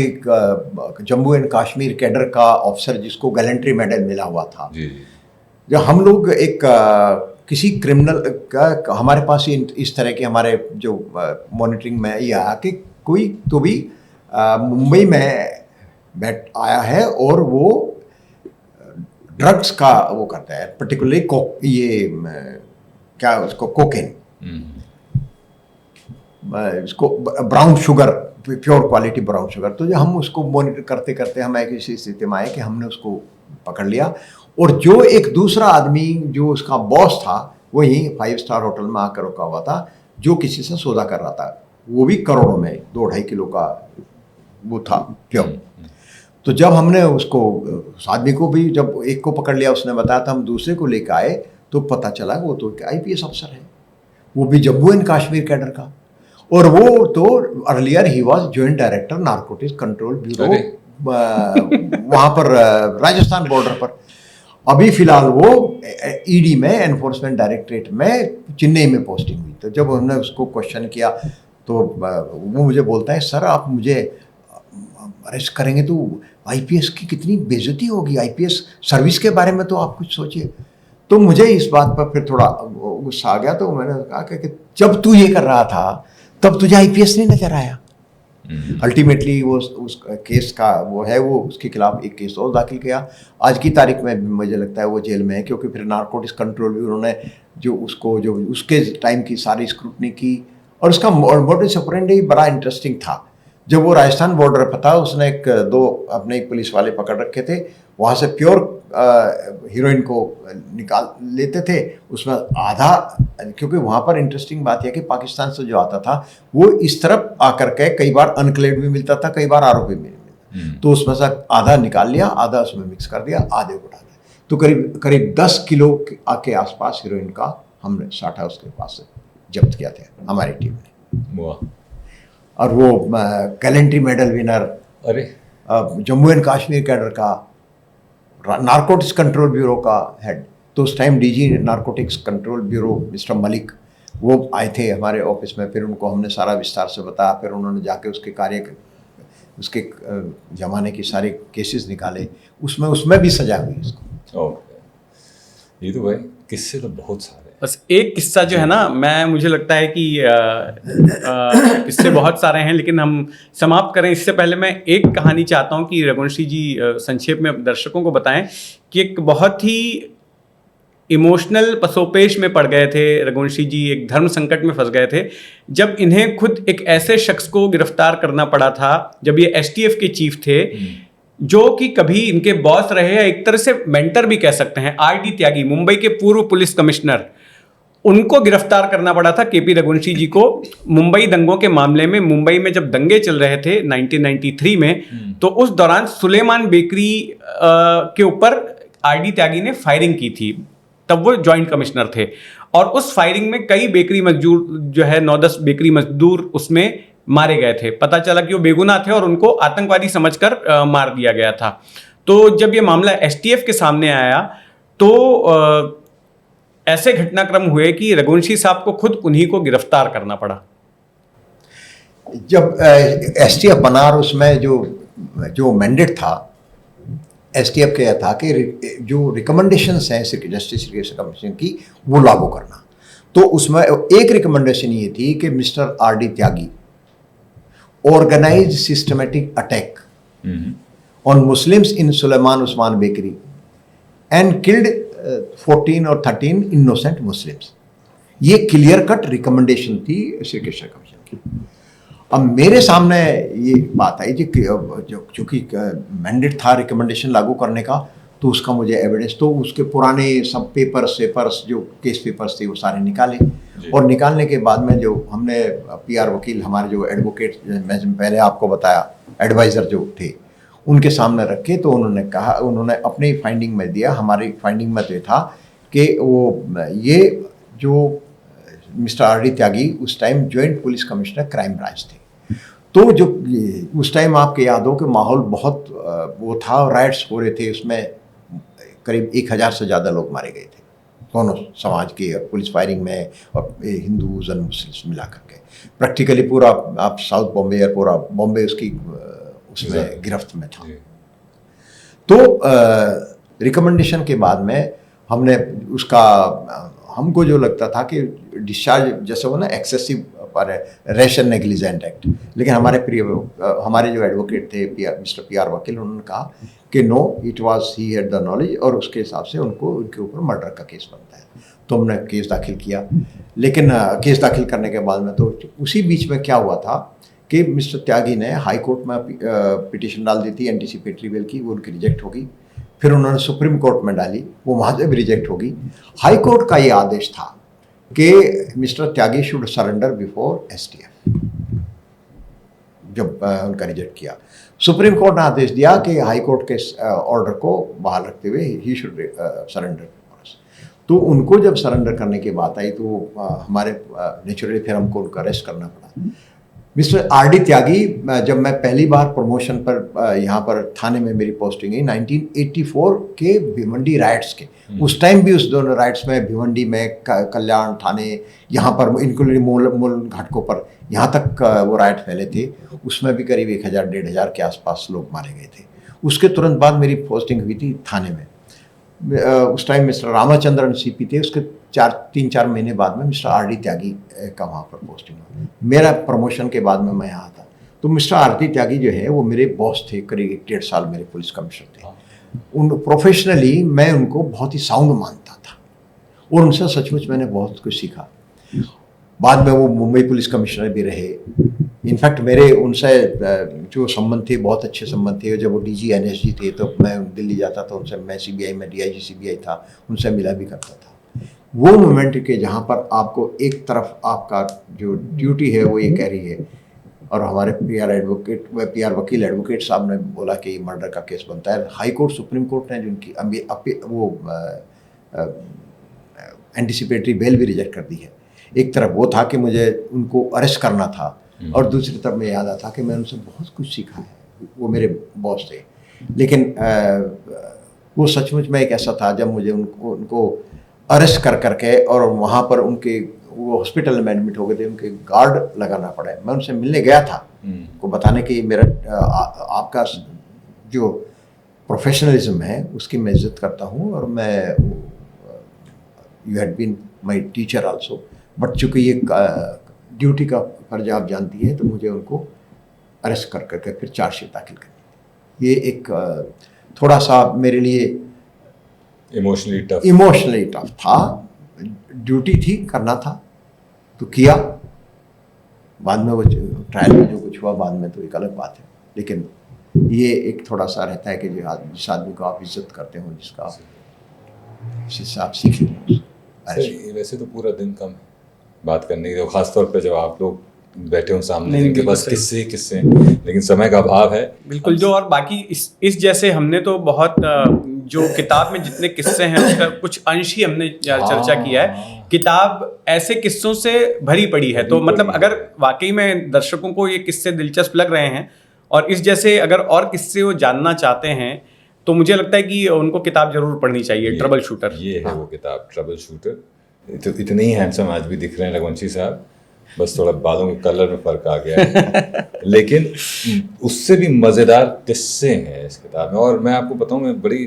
जम्मू एंड कश्मीर कैडर का ऑफिसर जिसको गैलेंट्री मेडल मिला हुआ था, जो हम लोग एक किसी क्रिमिनल का हमारे पास इस तरह के हमारे जो मॉनिटरिंग में ये आया कि कोई तो भी मुंबई में बैठ आया है और वो ड्रग्स का वो करता है, पर्टिकुलरली ये क्या उसको कोकेन, इसको brown sugar, pure quality brown sugar. तो जो हम उसको मॉनिटर करते करते हम एक ऐसी स्थिति में आए कि हमने उसको पकड़ लिया और जो एक दूसरा आदमी जो उसका बॉस था वो यहीं 5 स्टार होटल में आकर रुका हुआ था, जो किसी से सौदा कर रहा था, वो भी करोड़ों में, 2-2.5 किलो का वो था प्योर। तो जब हमने उसको, उस आदमी को भी जब एक को पकड़ लिया, उसने बताया था, हम दूसरे को लेकर आए तो पता चला वो तो IPS अफसर है, वो भी जम्मू एंड कश्मीर कैडर का। और वो तो earlier he was joint director narcotics control bureau वहाँ पर राजस्थान बॉर्डर पर। अभी फिलहाल वो ED में, एनफोर्समेंट डायरेक्टरेट में चेन्नई में पोस्टिंग हुई। तो जब हमने उसको क्वेश्चन किया तो वो मुझे बोलता है, सर आप मुझे अरेस्ट करेंगे तो IPS की कितनी बेइज्जती होगी, IPS सर्विस के बारे में तो आप कुछ सोचिए। तो मुझे इस बात पर फिर थोड़ा गुस्सा आ गया। तो मैंने कहा कि जब तू ये कर रहा था तब तुझे IPS नहीं नजर आया। अल्टीमेटली वो उस केस का वो है, वो उसके खिलाफ एक केस और दाखिल किया। आज की तारीख में मुझे लगता है वो जेल में है, क्योंकि फिर नारकोटिक्स कंट्रोल भी उन्होंने जो उसके टाइम की सारी स्क्रूटनी की। और उसका मोटिव ऑपरेंडी बड़ा इंटरेस्टिंग था। जब वो राजस्थान बॉर्डर पर था, उसने 2 अपने पुलिस वाले पकड़ रखे थे, वहाँ से प्योर हीरोइन को निकाल लेते थे, उसमें आधा, क्योंकि वहाँ पर इंटरेस्टिंग बात यह कि पाकिस्तान से जो आता था वो इस तरफ आकर के कई बार अनक्लेम्ड भी मिलता था, कई बार आरोपी भी मिलता, तो उसमें से आधा निकाल लिया, आधा उसमें मिक्स कर दिया, आधे को उठा दिया। तो करीब करीब 10 किलो के आसपास हीरोइन का हमने साठा उसके पास से जब्त किया था हमारी टीम ने। वाह। और वो गैलेंट्री मेडल विनर, अरे जम्मू एंड कश्मीर कैडर का, नारकोटिक्स कंट्रोल ब्यूरो का हेड, तो उस time DG narcotics control bureau mister Malik वो आए थे हमारे ऑफिस में। फिर उनको हमने सारा विस्तार से बताया, फिर उन्होंने जाके उसके जमाने की सारे केसेस निकाले, उसमें भी सजा हुई इसको। ओके, ये तो भाई किस्से तो बहुत सारे हैं। बस एक किस्सा जो है ना, मुझे लगता है कि किस्से बहुत सारे हैं, लेकिन हम समाप्त करें इससे पहले मैं एक कहानी चाहता हूं कि रघुवंशी जी संक्षेप में दर्शकों को बताएं कि एक बहुत ही इमोशनल पसोपेश में पड़ गए थे रघुवंशी जी, एक धर्म संकट में फंस गए थे जब इन्हें खुद एक ऐसे शख्स को गिरफ्तार करना पड़ा था, जब ये एसटीएफ के चीफ थे, जो कि कभी इनके बॉस रहे, एक तरह से मेंटर भी कह सकते हैं, आरडी त्यागी, मुंबई के पूर्व पुलिस कमिश्नर, उनको गिरफ्तार करना पड़ा था केपी रघुवंशी जी को मुंबई दंगों के मामले में। मुंबई में जब दंगे चल रहे थे 1993 में, तो उस दौरान सुलेमान बेकरी के ऊपर आरडी त्यागी ने फायरिंग की थी, तब वो जॉइंट कमिश्नर थे, और उस फायरिंग में कई बेकरी मजदूर जो है 9-10 बेकरी मजदूर उसमें मारे गए थे। पता चला कि वो बेगुनाह थे और उनको आतंकवादी समझकर मार दिया गया था। तो जब ये मामला एसटीएफ के सामने आया तो ऐसे घटनाक्रम हुए कि रघुवंशी साहब को खुद उन्हीं को गिरफ्तार करना पड़ा। जब एसटीएफ बना और उसमें जो मैंडेट था एसटीएफ के था कि जो रिकमेंडेशंस हैं जस्टिस कमीशन की वो लागू करना। तो उसमें एक रिकमेंडेशन ये थी कि mister R D Tyagi organise systematic attack on Muslims in Suleman Usman bakery and killed 14 और 13 इनोसेंट मुस्लिम्स। ये क्लियर कट रिकमेंडेशन थी श्री कृष्ण कमीशन की। अब मेरे सामने ये बात आई कि चूँकि मैंडेट था रिकमेंडेशन लागू करने का, तो उसका मुझे एविडेंस, तो उसके पुराने सब पेपर्स जो केस पेपर्स थे वो सारे निकाले, और निकालने के बाद में जो हमने पीआर वकील हमारे जो एडवोकेट, मैं पहले आपको बताया एडवाइज़र जो थे, उनके सामने रखे, तो उन्होंने कहा, उन्होंने अपनी फाइंडिंग में दिया। हमारी फाइंडिंग में तो ये था कि ये जो मिस्टर आरडी त्यागी उस time joint police commissioner crime branch थे, तो जो उस टाइम आपके याद हो कि माहौल बहुत वो था, राइट्स हो रहे थे, उसमें करीब 1000 से ज़्यादा लोग मारे गए थे दोनों समाज के पुलिस फायरिंग में, और हिंदूज और मुस्लिम्स मिला करके। प्रैक्टिकली पूरा आप साउथ बॉम्बे या पूरा बॉम्बे उसकी उसमें गिरफ्त में था। तो रिकमेंडेशन के बाद में हमने उसका, हमको जो लगता था कि डिस्चार्ज जैसे वो ना एक्सेसिव पर रेशन नेग्लिजेंट एक्ट, लेकिन हमारे जो एडवोकेट थे मिस्टर पीआर वकील, उन्होंने कहा कि no, it was he had the knowledge, और उसके हिसाब से उनके ऊपर मर्डर का केस बनता है। तो हमने केस दाखिल किया, लेकिन केस दाखिल करने के बाद में तो उसी बीच में क्या हुआ था कि मिस्टर त्यागी ने हाई कोर्ट में पिटीशन डाल दी थी एंटीसिपेटरी बेल की, वो उनकी रिजेक्ट होगी। फिर उन्होंने सुप्रीम कोर्ट में डाली, वो वहाँ से भी रिजेक्ट होगी। हाई कोर्ट का ये आदेश था कि mister Tyagi should surrender before STF. जब उनका रिजेक्ट किया, सुप्रीम कोर्ट ने आदेश दिया कि हाई कोर्ट के ऑर्डर को बहाल रखते हुए ही शुड सरेंडर। तो उनको जब सरेंडर करने की बात आई तो हमारे नेचुरली फिर हमको उनका अरेस्ट करना पड़ा। मिस्टर आरडी त्यागी, जब मैं पहली बार प्रमोशन पर यहाँ पर थाने में मेरी पोस्टिंग हुई 1984 के भिवंडी राइट्स के, उस टाइम भी उस दोनों राइट्स में भिवंडी में, कल्याण थाने, यहाँ पर इंक्लूडिंग मूल घाटकों पर, यहाँ तक वो राइट फैले थे। उसमें भी करीब 1000-1500 के आसपास लोग मारे गए थे। उसके तुरंत बाद मेरी पोस्टिंग हुई थी थाने में। उस टाइम मिस्टर रामाचंद्रन सीपी थे, उसके 3-4 महीने बाद में मिस्टर आरडी त्यागी का वहाँ पर पोस्टिंग हुआ। मेरा प्रमोशन के बाद में मैं यहाँ था, तो मिस्टर आरडी त्यागी जो है वो मेरे बॉस थे, करीब 1.5 साल मेरे पुलिस कमिश्नर थे। उन प्रोफेशनली मैं उनको बहुत ही साउंड मानता था, और उनसे सचमुच मैंने बहुत कुछ सीखा। बाद में वो मुंबई पुलिस कमिश्नर भी रहे। इनफैक्ट मेरे उनसे जो संबंध थे बहुत अच्छे संबंध थे। जब वो डीजी एनएसजी थे तो मैं दिल्ली जाता था उनसे, मैं सीबीआई में डीआईजी सीबीआई था, उनसे मिला भी करता था। वो मोमेंट के जहाँ पर आपको एक तरफ आपका जो ड्यूटी है वो ये कह रही है और हमारे पीआर वकील एडवोकेट साहब ने बोला कि मर्डर का केस बनता है। हाई कोर्ट, सुप्रीम कोर्ट ने जिनकी वो एंटिसिपेटरी बेल भी रिजेक्ट कर दी है। एक तरफ वो था कि मुझे उनको अरेस्ट करना था, और दूसरी तरफ मैं याद आता कि मैं उनसे बहुत कुछ सीखा है, वो मेरे बॉस थे। लेकिन वो सचमुच में एक ऐसा था जब मुझे उनको अरेस्ट कर करके और वहाँ पर उनके वो हॉस्पिटल में एडमिट हो गए थे, उनके गार्ड लगाना पड़ा। मैं उनसे मिलने गया था को बताने कि मेरा आपका जो प्रोफेशनलिज्म है उसकी मैं इज्जत करता हूँ, और मैं you had been my teacher also, but चूँकि ये ड्यूटी का फर्ज आप जानती है, तो मुझे उनको अरेस्ट कर करके फिर चार्जशीट दाखिल करनी। ये एक थोड़ा सा मेरे लिए इमोशनली टफ था। ड्यूटी थी, करना था तो किया। बाद में वो ट्रायल में जो कुछ हुआ बाद में तो एक अलग बात है, लेकिन ये एक थोड़ा सा रहता है कि जिस आदमी को आप इज्जत करते हो, जिसका जिससे आप सीख लें। वैसे तो पूरा दिन कम है बात करने के, खासतौर पे जब आप लोग बैठे हो सामने, इनके पास किस्से लेकिन समय का अभाव है। बिल्कुल। जो और बाकी इस जैसे हमने तो बहुत जो किताब में जितने किस्से हैं उसका कुछ अंश ही हमने चर्चा किया है। किताब ऐसे किस्सों से भरी पड़ी है, तो मतलब अगर वाकई में दर्शकों को ये किस्से दिलचस्प लग रहे हैं और इस जैसे अगर और किस्से वो जानना चाहते हैं, तो मुझे लगता है कि उनको किताब जरूर पढ़नी चाहिए। ट्रबल शूटर, ये है वो किताब, ट्रबल शूटर। इतने ही हैंडसम आज भी दिख रहे हैं रघुवंशी साहब, बस थोड़ा बालों के कलर में फर्क आ गया है लेकिन उससे भी मज़ेदार किस्से हैं इस किताब में। और मैं आपको बताऊं, मैं बड़ी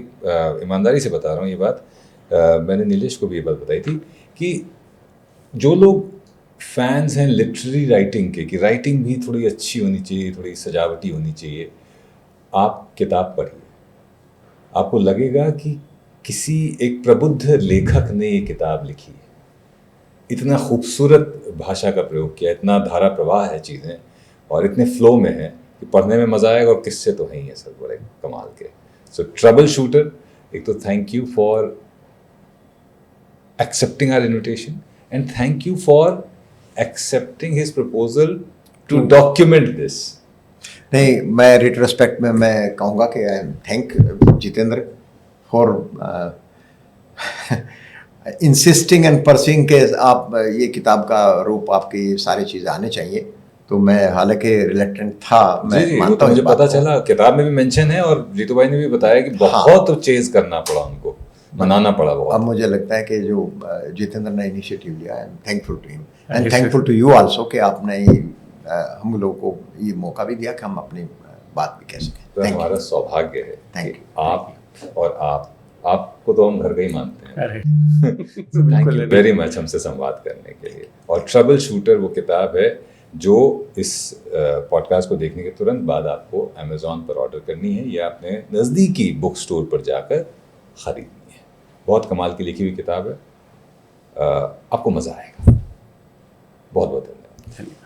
ईमानदारी से बता रहा हूँ ये बात, मैंने नीलेश को भी ये बात बताई थी कि जो लोग फैंस हैं लिटरेरी राइटिंग के, कि राइटिंग भी थोड़ी अच्छी होनी चाहिए, थोड़ी सजावटी होनी चाहिए, आप किताब पढ़िए, आपको लगेगा कि किसी एक प्रबुद्ध लेखक ने ये किताब लिखी है। इतना खूबसूरत भाषा का प्रयोग किया, इतना धारा प्रवाह है चीज़ें, और इतने फ्लो में है कि पढ़ने में मज़ा आएगा, और किस्से तो हैं ही है सर बड़े कमाल के। सो ट्रबल शूटर, एक तो thank you for accepting our invitation, and thank you for accepting his proposal to document this. नहीं, मैं रिट्रोस्पेक्ट में मैं कहूँगा कि I thank Jitendra for insisting and pursuing के आप ये किताब का रूप, आपकी सारी चीज़ें आने चाहिए। तो मैं हालांकि रिलेक्टेंट था, मैं मानता हूँ, मुझे पता चला किताब में भी मेंशन है, और जीतू भाई ने भी बताया कि बहुत चेज करना पड़ा उनको, मनाना पड़ा बहुत। अब मुझे लगता है कि जो जितेंद्र ने इनिशिएटिव लिया, I am thankful to him and thankful to you also कि आपने हम लोगों को ये मौका भी दिया कि हम अपनी बात भी कह सकें। तो हमारा सौभाग्य है थैंक कि आप और आपको तो हम घर का ही मानते हैं। थैंक यू वेरी मच हमसे संवाद करने के लिए। और ट्रबल शूटर वो किताब है जो इस पॉडकास्ट को देखने के तुरंत बाद आपको अमेज़ॉन पर ऑर्डर करनी है या अपने नज़दीकी बुक स्टोर पर जाकर ख़रीदनी है। बहुत कमाल की लिखी हुई किताब है, आपको मज़ा आएगा। बहुत बहुत धन्यवाद।